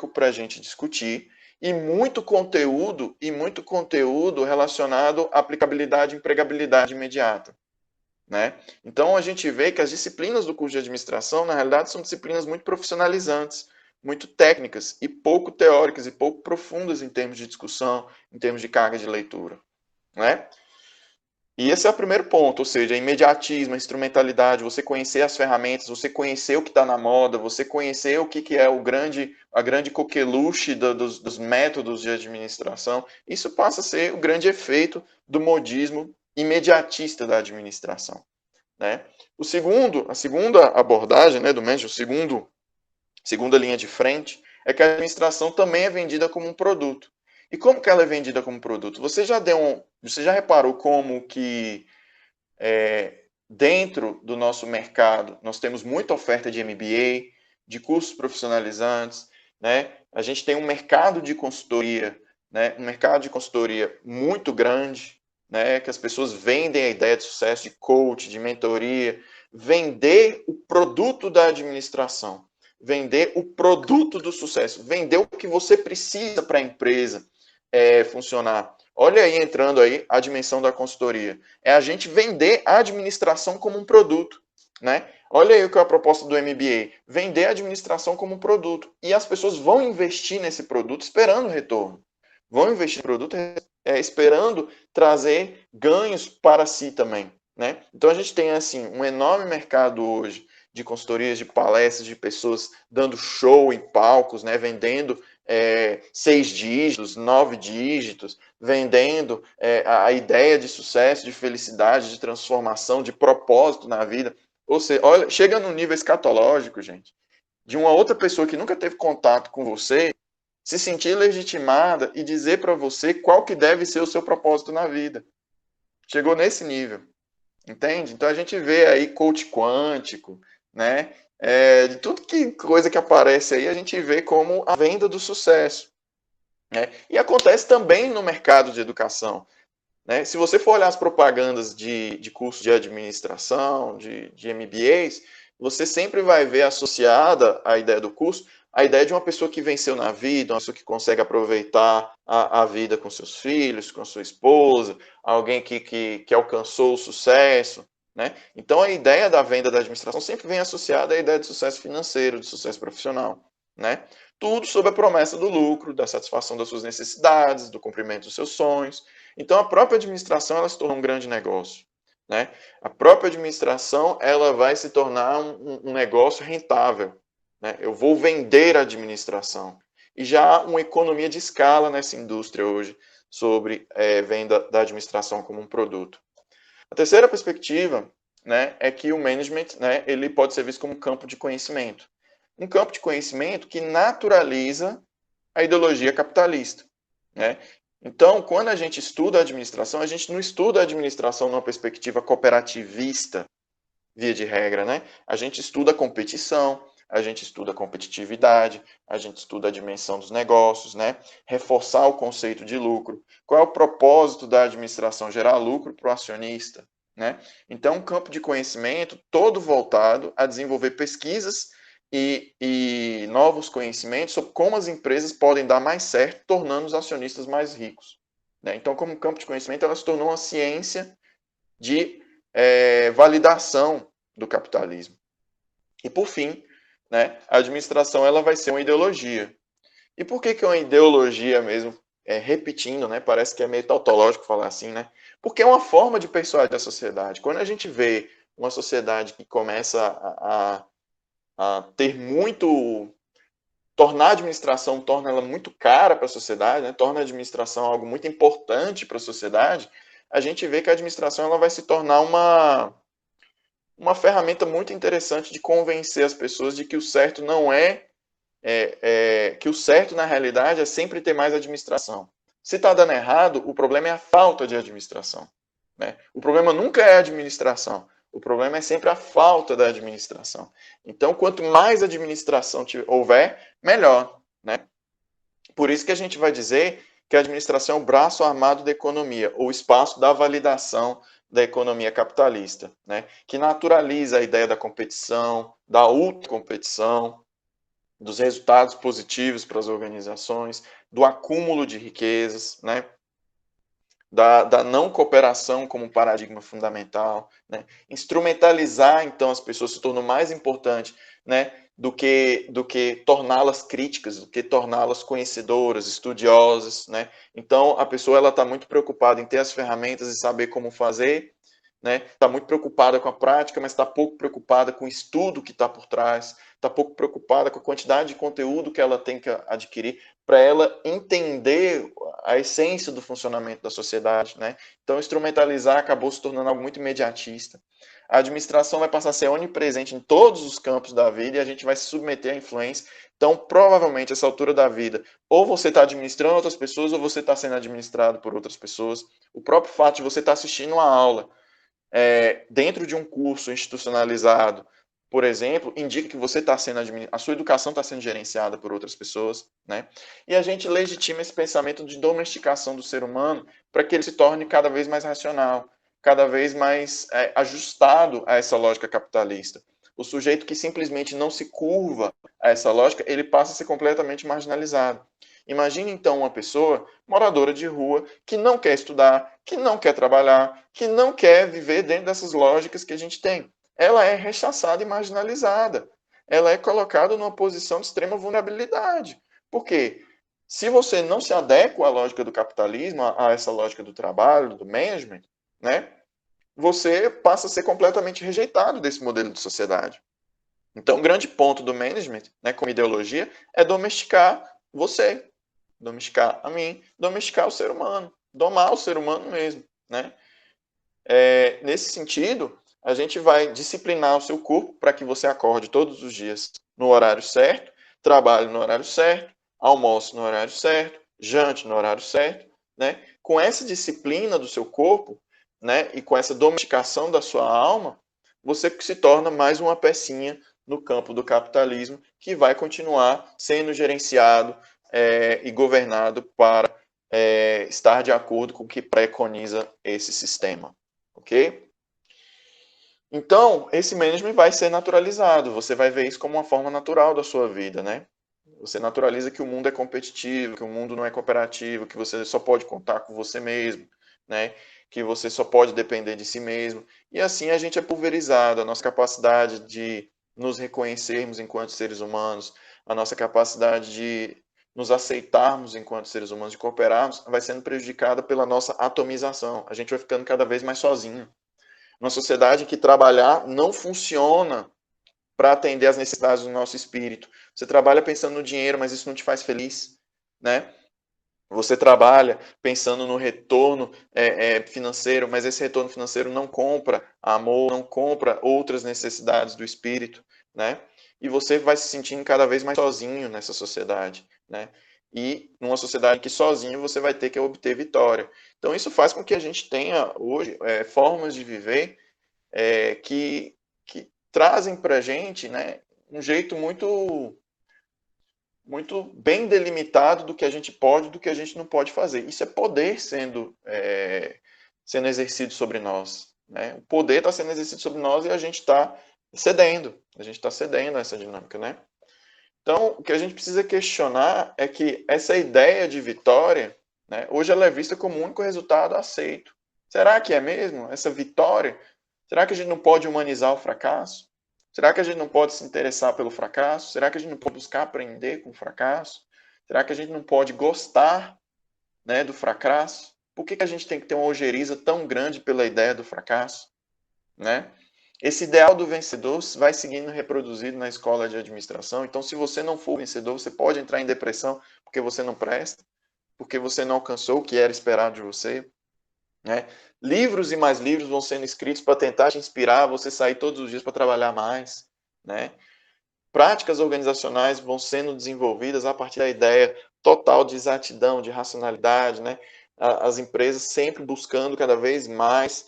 para a gente discutir, e muito conteúdo relacionado à aplicabilidade e empregabilidade imediata. Né? Então a gente vê que as disciplinas do curso de administração, na realidade, são disciplinas muito profissionalizantes, muito técnicas e pouco teóricas e pouco profundas em termos de discussão, em termos de carga de leitura. Né? E esse é o primeiro ponto, ou seja, a imediatismo, a instrumentalidade, você conhecer as ferramentas, você conhecer o que está na moda, você conhecer o que é a grande coqueluche dos métodos de administração, isso passa a ser o grande efeito do modismo imediatista da administração, né? A segunda abordagem, né, do management, segunda linha de frente, é que a administração também é vendida como um produto. E como que ela é vendida como produto? Você já reparou como que dentro do nosso mercado nós temos muita oferta de MBA, de cursos profissionalizantes, né? A gente tem um mercado de consultoria, né? Um mercado de consultoria muito grande, né? Que as pessoas vendem a ideia de sucesso, de coach, de mentoria, vender o produto da administração, vender o produto do sucesso, vender o que você precisa para a empresa funcionar. Olha aí, entrando aí a dimensão da consultoria. É a gente vender a administração como um produto, né? Olha aí o que é a proposta do MBA. Vender a administração como um produto. E as pessoas vão investir nesse produto esperando retorno. Vão investir no produto esperando trazer ganhos para si também, né? Então a gente tem, assim, um enorme mercado hoje de consultorias, de palestras, de pessoas dando show em palcos, né? Vendendo 6 dígitos, 9 dígitos, vendendo a ideia de sucesso, de felicidade, de transformação, de propósito na vida. Ou seja, olha, chega no nível escatológico, gente, de uma outra pessoa que nunca teve contato com você, se sentir legitimada e dizer para você qual que deve ser o seu propósito na vida. Chegou nesse nível, entende? Então a gente vê aí coach quântico, né? De tudo que coisa que aparece aí, a gente vê como a venda do sucesso, né? E acontece também no mercado de educação, né? Se você for olhar as propagandas de cursos de administração, de MBAs, você sempre vai ver associada à ideia do curso a ideia de uma pessoa que venceu na vida, uma pessoa que consegue aproveitar a vida com seus filhos, com sua esposa, alguém que alcançou o sucesso, né? Então a ideia da venda da administração sempre vem associada à ideia de sucesso financeiro, de sucesso profissional, né? Tudo sob a promessa do lucro, da satisfação das suas necessidades, do cumprimento dos seus sonhos. Então, a própria administração ela se torna um grande negócio, né? A própria administração ela vai se tornar um negócio rentável, né? Eu vou vender a administração. E já há uma economia de escala nessa indústria hoje sobre venda da administração como um produto. A terceira perspectiva, né, é que o management, né, ele pode ser visto como um campo de conhecimento. Um campo de conhecimento que naturaliza a ideologia capitalista, né? Então, quando a gente estuda a administração, a gente não estuda a administração numa perspectiva cooperativista, via de regra, né? A gente estuda a competição, a gente estuda a competitividade, a gente estuda a dimensão dos negócios, né? Reforçar o conceito de lucro. Qual é o propósito da administração? Gerar lucro para o acionista, né? Então, um campo de conhecimento todo voltado a desenvolver pesquisas e novos conhecimentos sobre como as empresas podem dar mais certo, tornando os acionistas mais ricos, né? Então, como campo de conhecimento, ela se tornou uma ciência de validação do capitalismo. E, por fim, né, a administração ela vai ser uma ideologia. E por que é uma ideologia mesmo? Repetindo, né, parece que é meio tautológico falar assim, né? Porque é uma forma de persuadir a sociedade. Quando a gente vê uma sociedade que começa a ter muito... tornar a administração, torna ela muito cara para a sociedade, né? Torna a administração algo muito importante para a sociedade, a gente vê que a administração ela vai se tornar uma ferramenta muito interessante de convencer as pessoas de que o certo não que o certo na realidade é sempre ter mais administração. Se está dando errado, o problema é a falta de administração, né? O problema nunca é a administração, o problema é sempre a falta da administração. Então, quanto mais administração houver, melhor, né? Por isso que a gente vai dizer que a administração é o braço armado da economia, ou o espaço da validação da economia capitalista, né? Que naturaliza a ideia da competição, da autocompetição, dos resultados positivos para as organizações, do acúmulo de riquezas, né? Da não cooperação como paradigma fundamental, né? Instrumentalizar, então, as pessoas se tornou mais importante, né? do que torná-las críticas, do que torná-las conhecedoras, estudiosas, né? Então, a pessoa ela está muito preocupada em ter as ferramentas e saber como fazer, né? Está muito preocupada com a prática, mas está pouco preocupada com o estudo que está por trás, está pouco preocupada com a quantidade de conteúdo que ela tem que adquirir para ela entender a essência do funcionamento da sociedade, né? Então, instrumentalizar acabou se tornando algo muito imediatista. A administração vai passar a ser onipresente em todos os campos da vida e a gente vai se submeter à influência. Então, provavelmente, essa altura da vida, ou você está administrando outras pessoas, ou você está sendo administrado por outras pessoas. O próprio fato de você estar assistindo uma aula dentro de um curso institucionalizado, por exemplo, indica que você está sendo a sua educação está sendo gerenciada por outras pessoas, né? E a gente legitima esse pensamento de domesticação do ser humano para que ele se torne cada vez mais racional, cada vez mais ajustado a essa lógica capitalista. O sujeito que simplesmente não se curva a essa lógica, ele passa a ser completamente marginalizado. Imagine então uma pessoa moradora de rua que não quer estudar, que não quer trabalhar, que não quer viver dentro dessas lógicas que a gente tem. Ela é rechaçada e marginalizada. Ela é colocada numa posição de extrema vulnerabilidade. Por quê? Se você não se adequa à lógica do capitalismo, a essa lógica do trabalho, do management, né, você passa a ser completamente rejeitado desse modelo de sociedade. Então, o grande ponto do management, né, como ideologia, é domesticar você, domesticar a mim, domesticar o ser humano, domar o ser humano mesmo, né? Nesse sentido, a gente vai disciplinar o seu corpo para que você acorde todos os dias no horário certo, trabalhe no horário certo, almoce no horário certo, jante no horário certo, né? Com essa disciplina do seu corpo, né, e com essa domesticação da sua alma, você se torna mais uma pecinha no campo do capitalismo que vai continuar sendo gerenciado e governado para estar de acordo com o que preconiza esse sistema, ok? Então, esse management vai ser naturalizado, você vai ver isso como uma forma natural da sua vida, né? Você naturaliza que o mundo é competitivo, que o mundo não é cooperativo, que você só pode contar com você mesmo, né? Que você só pode depender de si mesmo. E assim a gente é pulverizado, a nossa capacidade de nos reconhecermos enquanto seres humanos, a nossa capacidade de nos aceitarmos enquanto seres humanos, de cooperarmos, vai sendo prejudicada pela nossa atomização. A gente vai ficando cada vez mais sozinho. Uma sociedade em que trabalhar não funciona para atender às necessidades do nosso espírito. Você trabalha pensando no dinheiro, mas isso não te faz feliz, né? Você trabalha pensando no retorno financeiro, mas esse retorno financeiro não compra amor, não compra outras necessidades do espírito, né? E você vai se sentindo cada vez mais sozinho nessa sociedade, né? E numa sociedade que sozinho você vai ter que obter vitória. Então isso faz com que a gente tenha hoje formas de viver que trazem para a gente, né, um jeito muito bem delimitado do que a gente pode e do que a gente não pode fazer. Isso é poder sendo exercido sobre nós, né? O poder está sendo exercido sobre nós e a gente está cedendo. A gente está cedendo a essa dinâmica, né? Então, o que a gente precisa questionar é que essa ideia de vitória, né, hoje ela é vista como o único resultado aceito. Será que é mesmo? Essa vitória? Será que a gente não pode humanizar o fracasso? Será que a gente não pode se interessar pelo fracasso? Será que a gente não pode buscar aprender com o fracasso? Será que a gente não pode gostar, né, do fracasso? Por que a gente tem que ter uma ojeriza tão grande pela ideia do fracasso, né? Esse ideal do vencedor vai seguindo reproduzido na escola de administração. Então, se você não for vencedor, você pode entrar em depressão porque você não presta, porque você não alcançou o que era esperado de você, né? Livros e mais livros vão sendo escritos para tentar te inspirar a você sair todos os dias para trabalhar mais, né? Práticas organizacionais vão sendo desenvolvidas a partir da ideia total de exatidão, de racionalidade, né? As empresas sempre buscando cada vez mais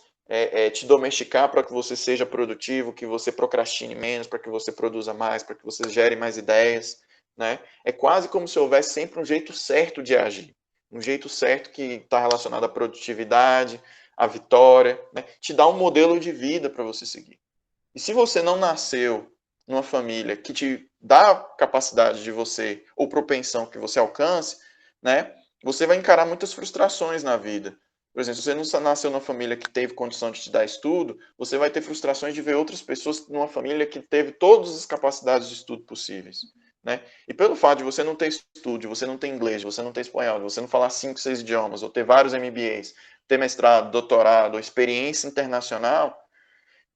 te domesticar para que você seja produtivo, que você procrastine menos, para que você produza mais, para que você gere mais ideias, né? É quase como se houvesse sempre um jeito certo de agir, um jeito certo que está relacionado à produtividade, à vitória, né? Te dá um modelo de vida para você seguir. E se você não nasceu numa família que te dá capacidade de você, ou propensão que você alcance, né, você vai encarar muitas frustrações na vida. Por exemplo, se você não nasceu numa família que teve condição de te dar estudo, você vai ter frustrações de ver outras pessoas numa família que teve todas as capacidades de estudo possíveis, né? E pelo fato de você não ter estudo, de você não ter inglês, de você não ter espanhol, de você não falar 5, 6 idiomas, ou ter vários MBAs, ter mestrado, doutorado, ou experiência internacional,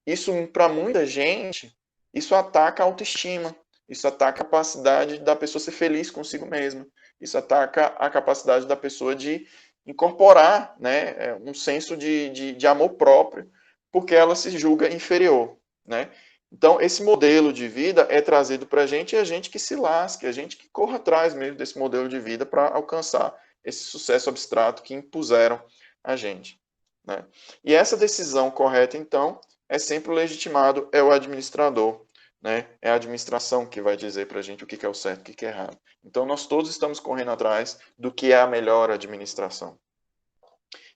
isso para muita gente, isso ataca a autoestima, isso ataca a capacidade da pessoa ser feliz consigo mesma, isso ataca a capacidade da pessoa de incorporar, né, um senso de amor próprio, porque ela se julga inferior, né? Então, esse modelo de vida é trazido para a gente e a gente que se lasque, a gente que corra atrás mesmo desse modelo de vida para alcançar esse sucesso abstrato que impuseram a gente, né? E essa decisão correta, então, é sempre o legitimado, é o administrador, né? É a administração que vai dizer para a gente o que é o certo e o que é errado. Então, nós todos estamos correndo atrás do que é a melhor administração.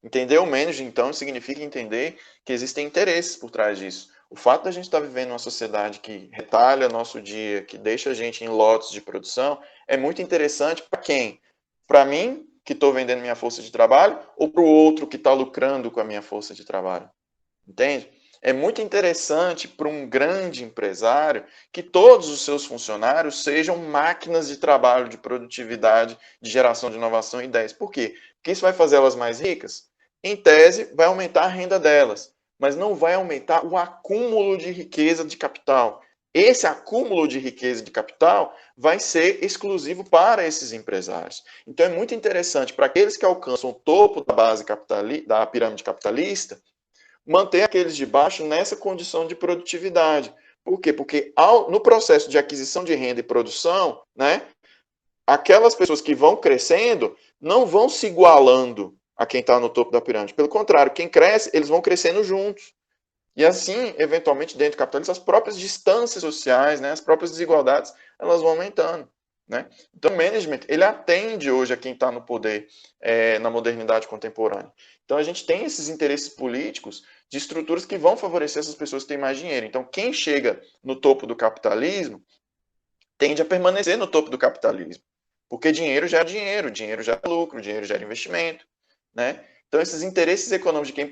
Entender o management, então, significa entender que existem interesses por trás disso. O fato da gente estar vivendo uma sociedade que retalha nosso dia, que deixa a gente em lotes de produção, é muito interessante para quem? Para mim, que estou vendendo minha força de trabalho, ou para o outro que está lucrando com a minha força de trabalho? Entende? É muito interessante para um grande empresário que todos os seus funcionários sejam máquinas de trabalho, de produtividade, de geração de inovação e ideias. Por quê? Porque isso vai fazer elas mais ricas? Em tese, vai aumentar a renda delas, mas não vai aumentar o acúmulo de riqueza de capital. Esse acúmulo de riqueza de capital vai ser exclusivo para esses empresários. Então é muito interessante para aqueles que alcançam o topo da base da pirâmide capitalista, manter aqueles de baixo nessa condição de produtividade. Por quê? Porque no processo de aquisição de renda e produção, né, aquelas pessoas que vão crescendo não vão se igualando a quem está no topo da pirâmide. Pelo contrário, quem cresce, eles vão crescendo juntos. E assim, eventualmente, dentro do capitalismo, as próprias distâncias sociais, né, as próprias desigualdades, elas vão aumentando. Né? Então, o management, ele atende hoje a quem está no poder na modernidade contemporânea. Então, a gente tem esses interesses políticos de estruturas que vão favorecer essas pessoas que têm mais dinheiro. Então, quem chega no topo do capitalismo tende a permanecer no topo do capitalismo. Porque dinheiro gera lucro, dinheiro gera investimento. Né? Então, esses interesses econômicos de quem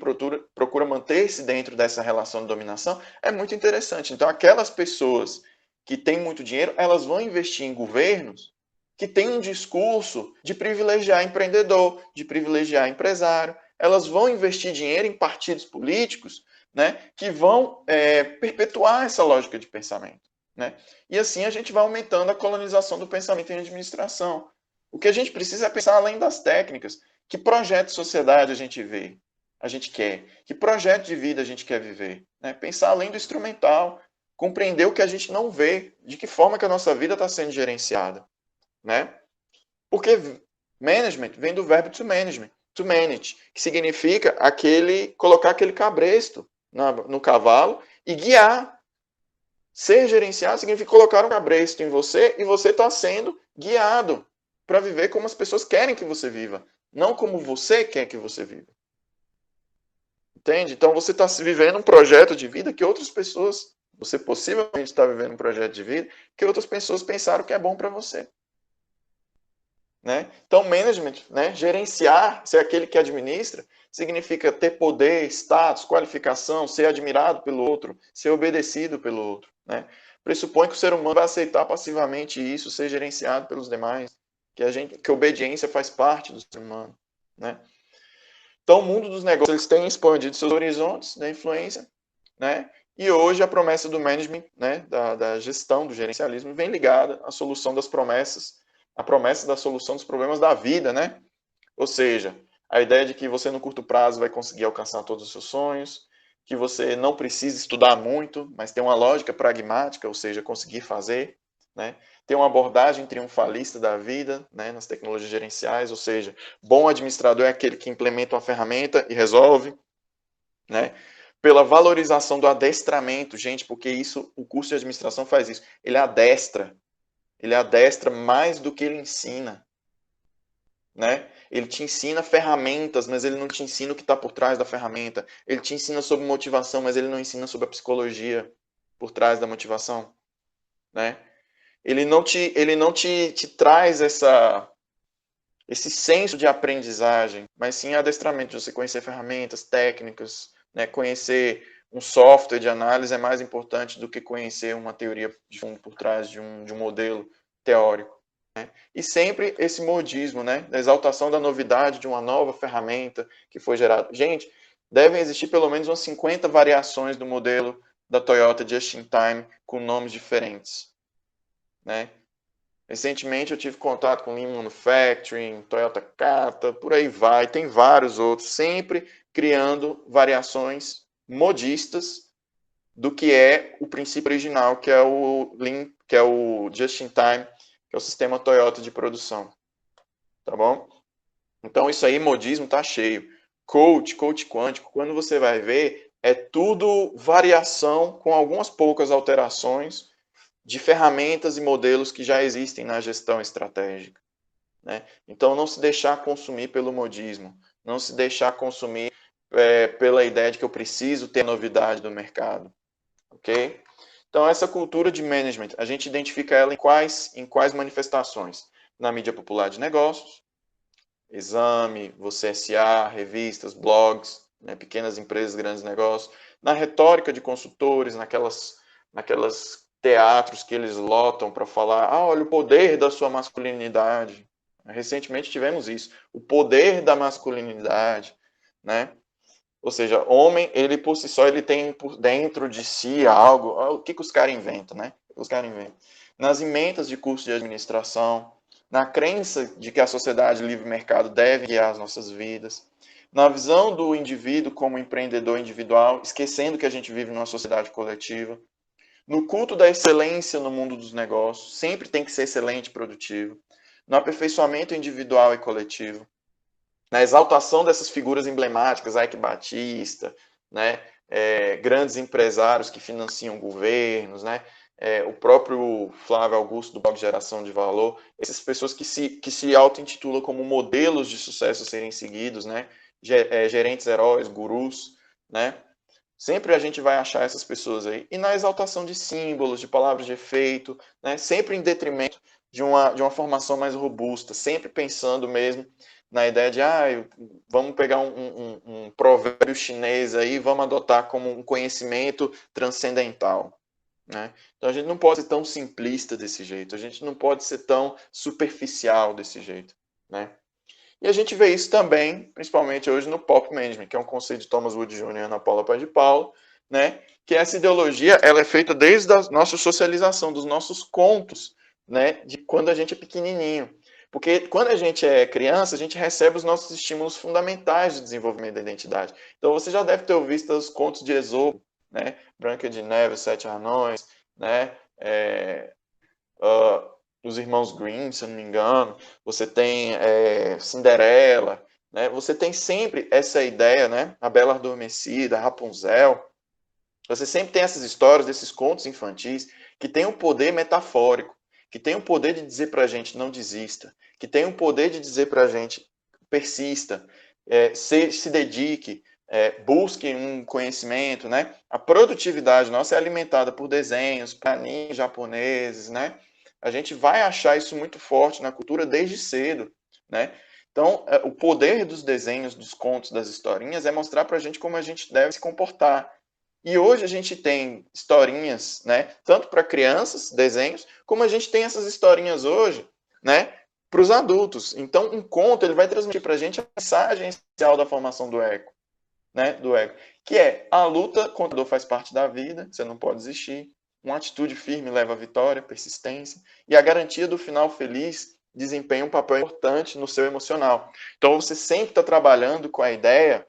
procura manter-se dentro dessa relação de dominação é muito interessante. Então, aquelas pessoas que têm muito dinheiro, elas vão investir em governos que têm um discurso de privilegiar empreendedor, de privilegiar empresário. Elas vão investir dinheiro em partidos políticos, né, que vão perpetuar essa lógica de pensamento. Né? E assim a gente vai aumentando a colonização do pensamento em administração. O que a gente precisa é pensar além das técnicas. Que projeto de sociedade a gente quer? Que projeto de vida a gente quer viver? Né? Pensar além do instrumental, compreender o que a gente não vê, de que forma que a nossa vida está sendo gerenciada. Né? Porque management vem do verbo to manage, que significa colocar aquele cabresto no cavalo e guiar. Ser gerenciado significa colocar um cabresto em você e você está sendo guiado para viver como as pessoas querem que você viva, não como você quer que você viva. Entende? Então você está vivendo um projeto de vida que outras pessoas, você possivelmente está vivendo um projeto de vida que outras pessoas pensaram que é bom para você. Né? Então, management, né? Gerenciar, ser aquele que administra, significa ter poder, status, qualificação, ser admirado pelo outro, ser obedecido pelo outro. Né? Pressupõe que o ser humano vai aceitar passivamente isso, ser gerenciado pelos demais, que a obediência faz parte do ser humano. Né? Então, o mundo dos negócios eles tem expandido seus horizontes da influência, né? E hoje a promessa do management, né, da gestão, do gerencialismo, vem ligada à solução das promessas, a promessa da solução dos problemas da vida, né? Ou seja, a ideia de que você no curto prazo vai conseguir alcançar todos os seus sonhos, que você não precisa estudar muito, mas tem uma lógica pragmática, ou seja, conseguir fazer, né? Tem uma abordagem triunfalista da vida, né, nas tecnologias gerenciais, ou seja, bom administrador é aquele que implementa uma ferramenta e resolve, né? Pela valorização do adestramento, gente, porque isso, o curso de administração faz isso. Ele adestra mais do que ele ensina, né? Ele te ensina ferramentas, mas ele não te ensina o que está por trás da ferramenta. Ele te ensina sobre motivação, mas ele não ensina sobre a psicologia por trás da motivação, né? Ele não te traz esse senso de aprendizagem, mas sim adestramento, de você conhecer ferramentas, técnicas, né? Conhecer um software de análise é mais importante do que conhecer uma teoria de fundo por trás de um modelo teórico. Né? E sempre esse modismo, né? Da exaltação da novidade de uma nova ferramenta que foi gerada. Gente, devem existir pelo menos umas 50 variações do modelo da Toyota Just in Time com nomes diferentes. Né? Recentemente eu tive contato com Lean Manufacturing, Toyota Kata, por aí vai, tem vários outros, sempre criando variações modistas do que é o princípio original, que é o Lean, que é o Just in Time, que é o sistema Toyota de produção. Tá bom? Então isso aí, modismo tá cheio. Coach quântico, quando você vai ver, é tudo variação com algumas poucas alterações de ferramentas e modelos que já existem na gestão estratégica. Né? Então, não se deixar consumir pelo modismo, não se deixar consumir pela ideia de que eu preciso ter novidade do mercado. Ok? Então, essa cultura de management, a gente identifica ela em quais manifestações? Na mídia popular de negócios, Exame, Você SA, revistas, blogs, né, pequenas empresas, grandes negócios, na retórica de consultores, naquelas teatros que eles lotam para falar, olha o poder da sua masculinidade. Recentemente tivemos isso, o poder da masculinidade, né? Ou seja, homem, ele por si só, ele tem por dentro de si algo, o que os caras inventam, né? Os caras inventam. Nas emendas de curso de administração, na crença de que a sociedade livre mercado deve guiar as nossas vidas, na visão do indivíduo como empreendedor individual, esquecendo que a gente vive numa sociedade coletiva, no culto da excelência no mundo dos negócios, sempre tem que ser excelente e produtivo, no aperfeiçoamento individual e coletivo, na exaltação dessas figuras emblemáticas, Ike Batista, né, grandes empresários que financiam governos, né, o próprio Flávio Augusto do blog Geração de Valor, essas pessoas que se auto-intitulam como modelos de sucesso a serem seguidos, né, gerentes heróis, gurus, né, sempre a gente vai achar essas pessoas aí. E na exaltação de símbolos, de palavras de efeito, né, sempre em detrimento de uma formação mais robusta, sempre pensando mesmo na ideia de vamos pegar um provérbio chinês aí, vamos adotar como um conhecimento transcendental. Né? Então a gente não pode ser tão simplista desse jeito, a gente não pode ser tão superficial desse jeito. Né? E a gente vê isso também, principalmente hoje no Pop Management, que é um conceito de Thomas Wood Jr. e Ana Paula Paz de Paulo, né? Que essa ideologia ela é feita desde a nossa socialização, dos nossos contos, né? De quando a gente é pequenininho. Porque quando a gente é criança, a gente recebe os nossos estímulos fundamentais de desenvolvimento da identidade. Então você já deve ter visto os contos de Esopo, né? Branca de Neve, os Sete Anões, né? Os Irmãos Grimm, se eu não me engano. Você tem Cinderela, né? Você tem sempre essa ideia, né? A Bela Adormecida, Rapunzel. Você sempre tem essas histórias, desses contos infantis, que tem um poder metafórico, que tem um poder de dizer para a gente não desista, que tem um poder de dizer para a gente persista, se dedique, busque um conhecimento, né? A produtividade nossa é alimentada por desenhos, animes japoneses, né? A gente vai achar isso muito forte na cultura desde cedo, né? Então, o poder dos desenhos, dos contos, das historinhas é mostrar para a gente como a gente deve se comportar. E hoje a gente tem historinhas, né, tanto para crianças, desenhos, como a gente tem essas historinhas hoje, né, para os adultos. Então, um conto ele vai transmitir para a gente a mensagem essencial da formação do ego, né, que é a luta contra a dor faz parte da vida, você não pode desistir, uma atitude firme leva à vitória, persistência, e a garantia do final feliz desempenha um papel importante no seu emocional. Então, você sempre está trabalhando com a ideia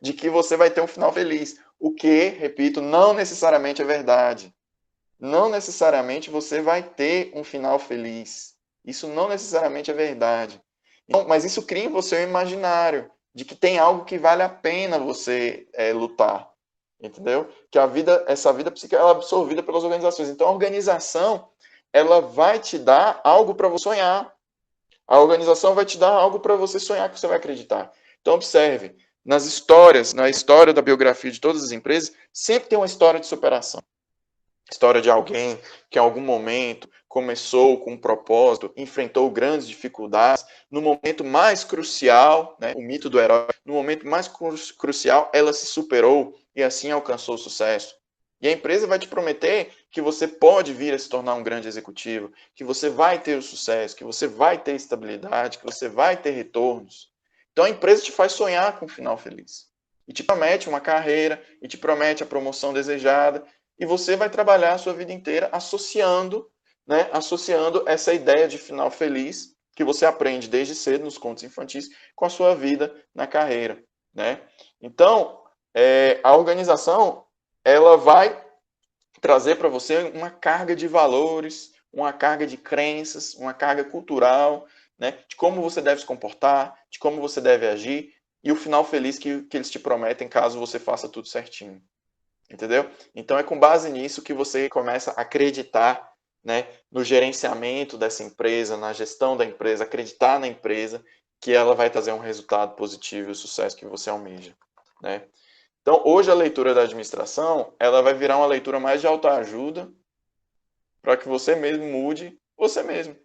de que você vai ter um final feliz. O que, repito, não necessariamente é verdade. Não necessariamente você vai ter um final feliz. Isso não necessariamente é verdade. Então, mas isso cria em você um imaginário de que tem algo que vale a pena você lutar. Entendeu? Que essa vida psíquica ela é absorvida pelas organizações. Então, a organização ela vai te dar algo para você sonhar. A organização vai te dar algo para você sonhar que você vai acreditar. Então, observe, na história da biografia de todas as empresas, sempre tem uma história de superação. História de alguém que em algum momento começou com um propósito, enfrentou grandes dificuldades, no momento mais crucial, né, o mito do herói, no momento mais crucial, ela se superou e assim alcançou o sucesso. E a empresa vai te prometer que você pode vir a se tornar um grande executivo, que você vai ter o sucesso, que você vai ter estabilidade, que você vai ter retornos. Então a empresa te faz sonhar com um final feliz. E te promete uma carreira, e te promete a promoção desejada, e você vai trabalhar a sua vida inteira associando, né, associando essa ideia de final feliz que você aprende desde cedo nos contos infantis com a sua vida na carreira, né? Então, a organização ela vai trazer para você uma carga de valores, uma carga de crenças, uma carga cultural, né, de como você deve se comportar, de como você deve agir e o final feliz que eles te prometem caso você faça tudo certinho. Entendeu? Então é com base nisso que você começa a acreditar, né, no gerenciamento dessa empresa, na gestão da empresa, acreditar na empresa que ela vai trazer um resultado positivo e o sucesso que você almeja, né? Então, hoje a leitura da administração, ela vai virar uma leitura mais de autoajuda para que você mesmo mude você mesmo.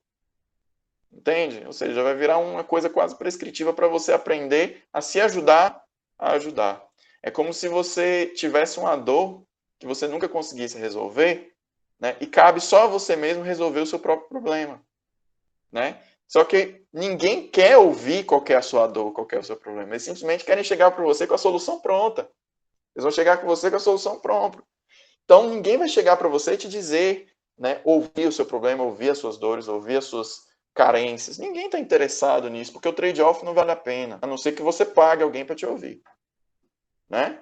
Entende? Ou seja, vai virar uma coisa quase prescritiva para você aprender a se ajudar a ajudar. É como se você tivesse uma dor que você nunca conseguisse resolver, né? E cabe só a você mesmo resolver o seu próprio problema, né? Só que ninguém quer ouvir qual é a sua dor, qual é o seu problema. Eles simplesmente querem chegar para você com a solução pronta. Eles vão chegar com você com a solução pronta. Então ninguém vai chegar para você e te dizer, né, ouvir o seu problema, ouvir as suas dores, ouvir as suas carências. Ninguém está interessado nisso, porque o trade-off não vale a pena, a não ser que você pague alguém para te ouvir, né?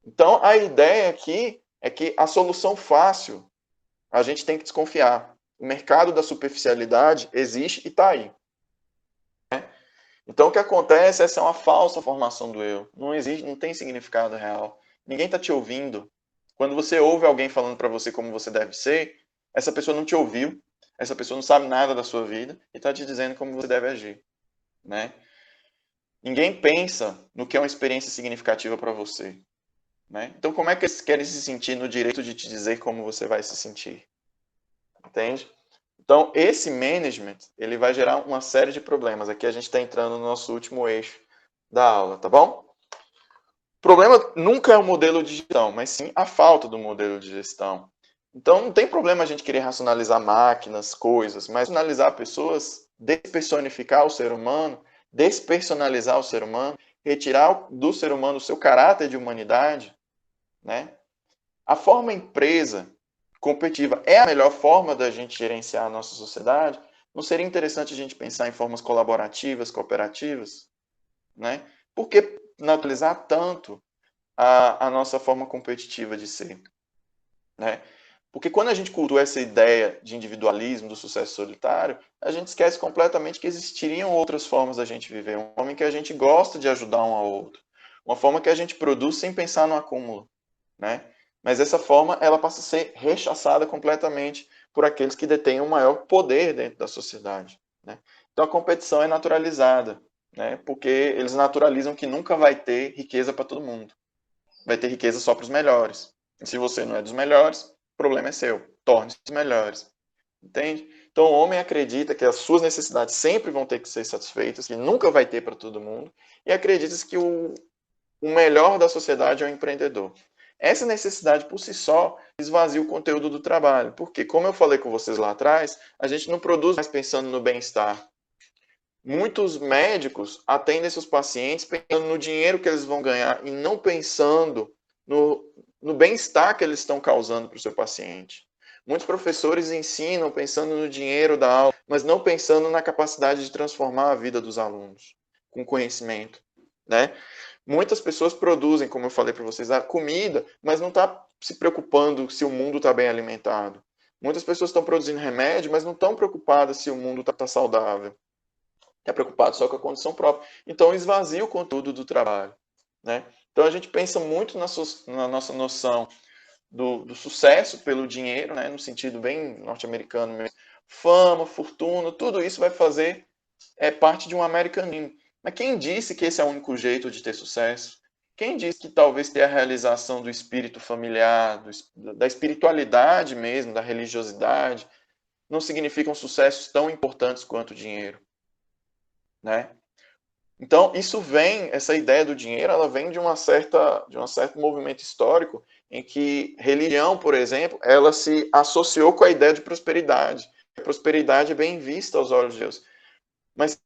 Então a ideia aqui é que a solução fácil a gente tem que desconfiar. O mercado da superficialidade existe e está aí. Né? Então o que acontece? Essa é uma falsa formação do eu. Não existe, não tem significado real. Ninguém está te ouvindo. Quando você ouve alguém falando para você como você deve ser, essa pessoa não te ouviu, essa pessoa não sabe nada da sua vida e está te dizendo como você deve agir, né? Ninguém pensa no que é uma experiência significativa para você, né? Então como é que eles querem se sentir no direito de te dizer como você vai se sentir? Entende? Então esse management, ele vai gerar uma série de problemas. Aqui a gente está entrando no nosso último eixo da aula, tá bom? O problema nunca é o modelo de gestão, mas sim a falta do modelo de gestão. Então não tem problema a gente querer racionalizar máquinas, coisas, mas racionalizar pessoas, despersonificar o ser humano, despersonalizar o ser humano, retirar do ser humano o seu caráter de humanidade, né? A forma empresa competitiva é a melhor forma da gente gerenciar a nossa sociedade? Não seria interessante a gente pensar em formas colaborativas, cooperativas, né? Por que naturalizar tanto a nossa forma competitiva de ser, né? Porque quando a gente cultua essa ideia de individualismo, do sucesso solitário, a gente esquece completamente que existiriam outras formas da gente viver. Uma forma em que a gente gosta de ajudar um ao outro. Uma forma que a gente produz sem pensar no acúmulo, né? Mas essa forma, ela passa a ser rechaçada completamente por aqueles que detêm o maior poder dentro da sociedade, né? Então a competição é naturalizada, né? Porque eles naturalizam que nunca vai ter riqueza para todo mundo. Vai ter riqueza só para os melhores. E se você não é dos melhores, o problema é seu. Torne-se os melhores. Entende? Então o homem acredita que as suas necessidades sempre vão ter que ser satisfeitas, que nunca vai ter para todo mundo, e acredita que o melhor da sociedade é o empreendedor. Essa necessidade por si só esvazia o conteúdo do trabalho, porque, como eu falei com vocês lá atrás, a gente não produz mais pensando no bem-estar. Muitos médicos atendem seus pacientes pensando no dinheiro que eles vão ganhar e não pensando no bem-estar que eles estão causando para o seu paciente. Muitos professores ensinam pensando no dinheiro da aula, mas não pensando na capacidade de transformar a vida dos alunos com conhecimento, né? Muitas pessoas produzem, como eu falei para vocês, a comida, mas não está se preocupando se o mundo está bem alimentado. Muitas pessoas estão produzindo remédio, mas não estão preocupadas se o mundo está saudável. Está preocupado só com a condição própria. Então esvazia o conteúdo do trabalho, né? Então a gente pensa muito na nossa noção do sucesso pelo dinheiro, né? No sentido bem norte-americano mesmo. Fama, fortuna, tudo isso vai fazer parte de um American Dream. Mas quem disse que esse é o único jeito de ter sucesso? Quem diz que talvez ter a realização do espírito familiar, da espiritualidade mesmo, da religiosidade, não significam sucessos tão importantes quanto o dinheiro, né? Então, essa ideia do dinheiro, ela vem de um certo movimento histórico em que religião, por exemplo, ela se associou com a ideia de prosperidade. A prosperidade é bem vista aos olhos de Deus. Mas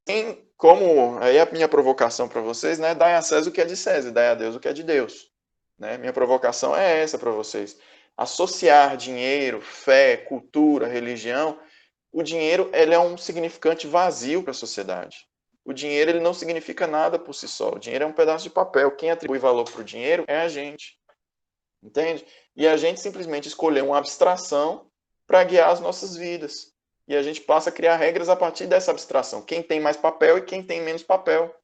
aí a minha provocação para vocês, né, dai a César o que é de César, dai a Deus o que é de Deus. Né? Minha provocação é essa para vocês. Associar dinheiro, fé, cultura, religião, o dinheiro ele é um significante vazio para a sociedade. O dinheiro ele não significa nada por si só. O dinheiro é um pedaço de papel. Quem atribui valor para o dinheiro é a gente. Entende? E a gente simplesmente escolheu uma abstração para guiar as nossas vidas. E a gente passa a criar regras a partir dessa abstração. Quem tem mais papel e quem tem menos papel.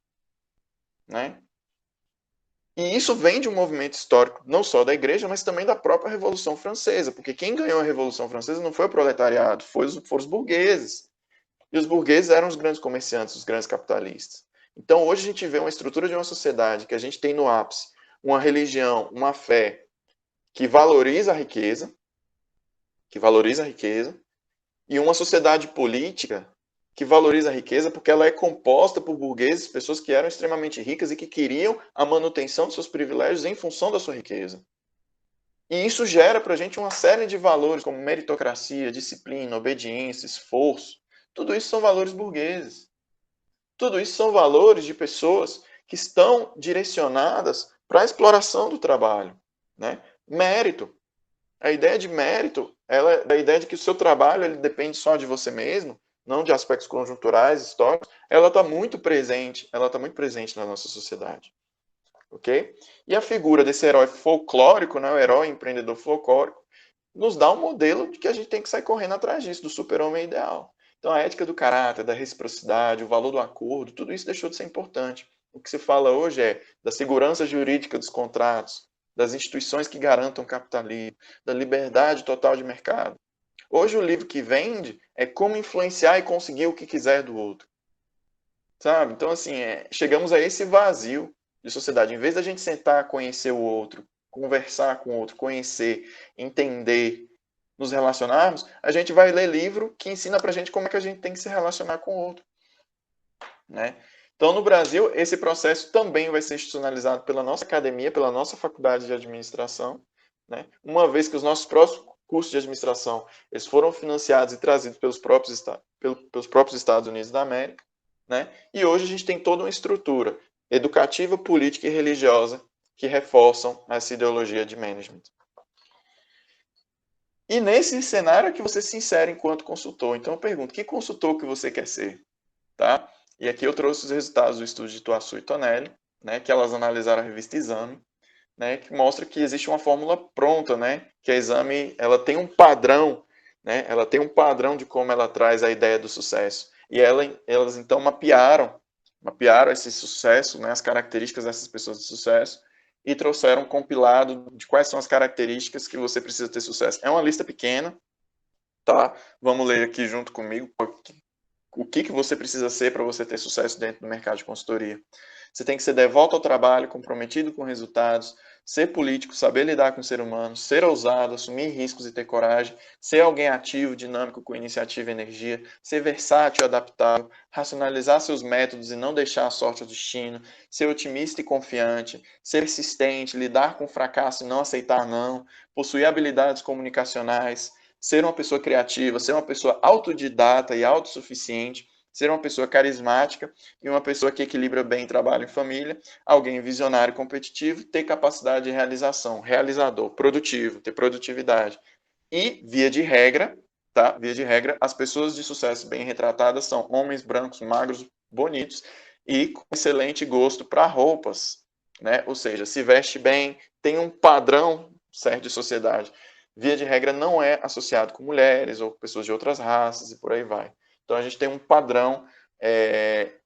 Né? E isso vem de um movimento histórico, não só da igreja, mas também da própria Revolução Francesa. Porque quem ganhou a Revolução Francesa não foi o proletariado, foram os burgueses. E os burgueses eram os grandes comerciantes, os grandes capitalistas. Então, hoje a gente vê uma estrutura de uma sociedade que a gente tem no ápice uma religião, uma fé que valoriza a riqueza, e uma sociedade política que valoriza a riqueza porque ela é composta por burgueses, pessoas que eram extremamente ricas e que queriam a manutenção de seus privilégios em função da sua riqueza. E isso gera para a gente uma série de valores como meritocracia, disciplina, obediência, esforço. Tudo isso são valores burgueses. Tudo isso são valores de pessoas que estão direcionadas para a exploração do trabalho. Né? Mérito. A ideia de mérito, ela é a ideia de que o seu trabalho ele depende só de você mesmo, não de aspectos conjunturais, históricos, ela está muito presente na nossa sociedade. Ok? E a figura desse herói folclórico, né, o herói empreendedor folclórico, nos dá um modelo de que a gente tem que sair correndo atrás disso, do super-homem ideal. Então, a ética do caráter, da reciprocidade, o valor do acordo, tudo isso deixou de ser importante. O que se fala hoje é da segurança jurídica dos contratos, das instituições que garantam o capitalismo, da liberdade total de mercado. Hoje, o livro que vende é como influenciar e conseguir o que quiser do outro. Sabe? Então, assim, chegamos a esse vazio de sociedade. Em vez da gente sentar, conhecer o outro, conversar com o outro, conhecer, entender, nos relacionarmos, a gente vai ler livro que ensina pra gente como é que a gente tem que se relacionar com o outro. Né? Então, no Brasil, esse processo também vai ser institucionalizado pela nossa academia, pela nossa faculdade de administração, né? Uma vez que os nossos próprios cursos de administração eles foram financiados e trazidos pelos próprios Estados Unidos da América. Né? E hoje a gente tem toda uma estrutura educativa, política e religiosa que reforçam essa ideologia de management. E nesse cenário é que você se insere enquanto consultor. Então eu pergunto, que consultor que você quer ser? Tá? E aqui eu trouxe os resultados do estudo de Tuaçu e Tonelli, né, que elas analisaram a revista Exame, né, que mostra que existe uma fórmula pronta, né, que a Exame ela tem um padrão, né, ela tem um padrão de como ela traz a ideia do sucesso. E elas então mapearam esse sucesso, né, as características dessas pessoas de sucesso, e trouxeram um compilado de quais são as características que você precisa ter sucesso. É uma lista pequena, tá? Vamos ler aqui junto comigo o que você precisa ser para você ter sucesso dentro do mercado de consultoria. Você tem que ser devoto ao trabalho, comprometido com resultados, ser político, saber lidar com o ser humano, ser ousado, assumir riscos e ter coragem, ser alguém ativo, dinâmico, com iniciativa e energia, ser versátil e adaptável, racionalizar seus métodos e não deixar a sorte ao destino, ser otimista e confiante, ser persistente, lidar com o fracasso e não aceitar não, possuir habilidades comunicacionais, ser uma pessoa criativa, ser uma pessoa autodidata e autossuficiente, ser uma pessoa carismática e uma pessoa que equilibra bem trabalho e família, alguém visionário e competitivo, ter capacidade de realização, realizador, produtivo, ter produtividade. E, via de regra, tá? Via de regra, as pessoas de sucesso bem retratadas são homens brancos, magros, bonitos e com excelente gosto para roupas, né? Ou seja, se veste bem, tem um padrão certo de sociedade. Via de regra, não é associado com mulheres ou pessoas de outras raças e por aí vai. Então, a gente tem um padrão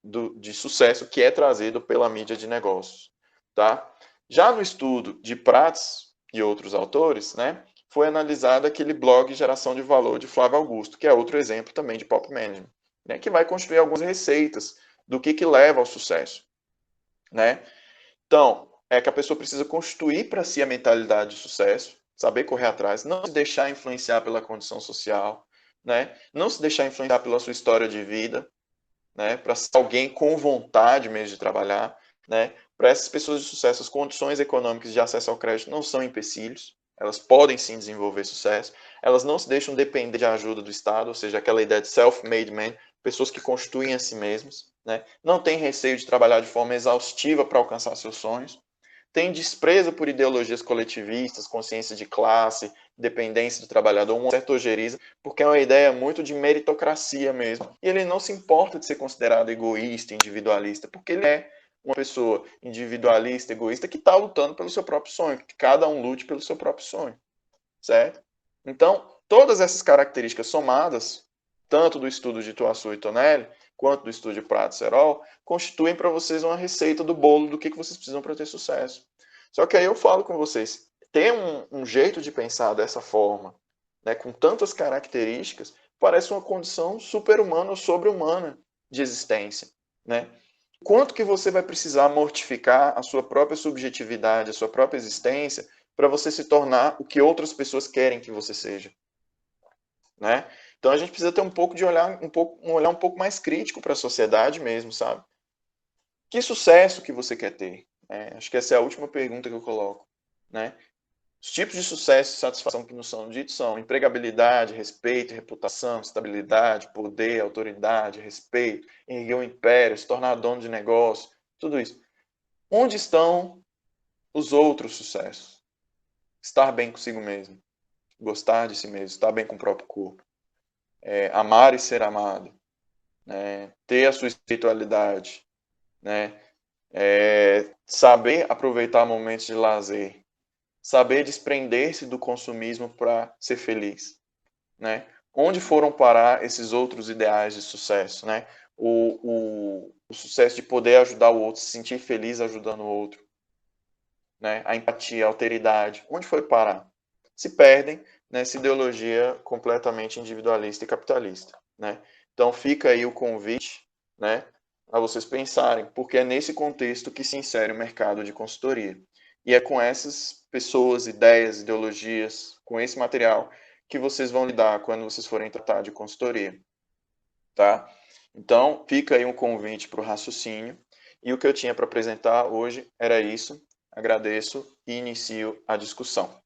de sucesso que é trazido pela mídia de negócios. Tá? Já no estudo de Prats e outros autores, né, foi analisado aquele blog Geração de Valor de Flávio Augusto, que é outro exemplo também de Pop Management, né, que vai construir algumas receitas do que leva ao sucesso. Né? Então, é que a pessoa precisa construir para si a mentalidade de sucesso, saber correr atrás, não se deixar influenciar pela condição social, né? Não se deixar influenciar pela sua história de vida, né? Para ser alguém com vontade mesmo de trabalhar, né? Para essas pessoas de sucesso, as condições econômicas de acesso ao crédito não são empecilhos, elas podem sim desenvolver sucesso, elas não se deixam depender de ajuda do Estado, ou seja, aquela ideia de self-made man, pessoas que construem a si mesmas, né? Não tem receio de trabalhar de forma exaustiva para alcançar seus sonhos, tem desprezo por ideologias coletivistas, consciência de classe, dependência do trabalhador, uma certa ojeriza, porque é uma ideia muito de meritocracia mesmo. E ele não se importa de ser considerado egoísta, individualista, porque ele é uma pessoa individualista, egoísta, que está lutando pelo seu próprio sonho, que cada um lute pelo seu próprio sonho, certo? Então, todas essas características somadas, tanto do estudo de Tuaçu e Tonelli, quanto do estudo de Prato e Serol, constituem para vocês uma receita do bolo do que vocês precisam para ter sucesso. Só que aí eu falo com vocês, ter um jeito de pensar dessa forma, né, com tantas características, parece uma condição super-humana ou sobre-humana de existência, né? Quanto que você vai precisar mortificar a sua própria subjetividade, a sua própria existência, para você se tornar o que outras pessoas querem que você seja, né? Então a gente precisa ter um pouco de um olhar um pouco mais crítico para a sociedade mesmo, sabe? Que sucesso que você quer ter? Acho que essa é a última pergunta que eu coloco, né? Os tipos de sucesso e satisfação que nos são ditos são empregabilidade, respeito, reputação, estabilidade, poder, autoridade, respeito, erguer um império, se tornar dono de negócio, tudo isso. Onde estão os outros sucessos? Estar bem consigo mesmo, gostar de si mesmo, estar bem com o próprio corpo, amar e ser amado, né? Ter a sua espiritualidade, né? Saber aproveitar momentos de lazer, saber desprender-se do consumismo para ser feliz, né? Onde foram parar esses outros ideais de sucesso, né? O sucesso de poder ajudar o outro, se sentir feliz ajudando o outro, né? A empatia, a alteridade, onde foi parar? Se perdem nessa ideologia completamente individualista e capitalista, né? Então fica aí o convite, né, a vocês pensarem, porque é nesse contexto que se insere o mercado de consultoria. E é com essas pessoas, ideias, ideologias, com esse material que vocês vão lidar quando vocês forem tratar de consultoria, tá? Então, fica aí um convite para o raciocínio. E o que eu tinha para apresentar hoje era isso. Agradeço e inicio a discussão.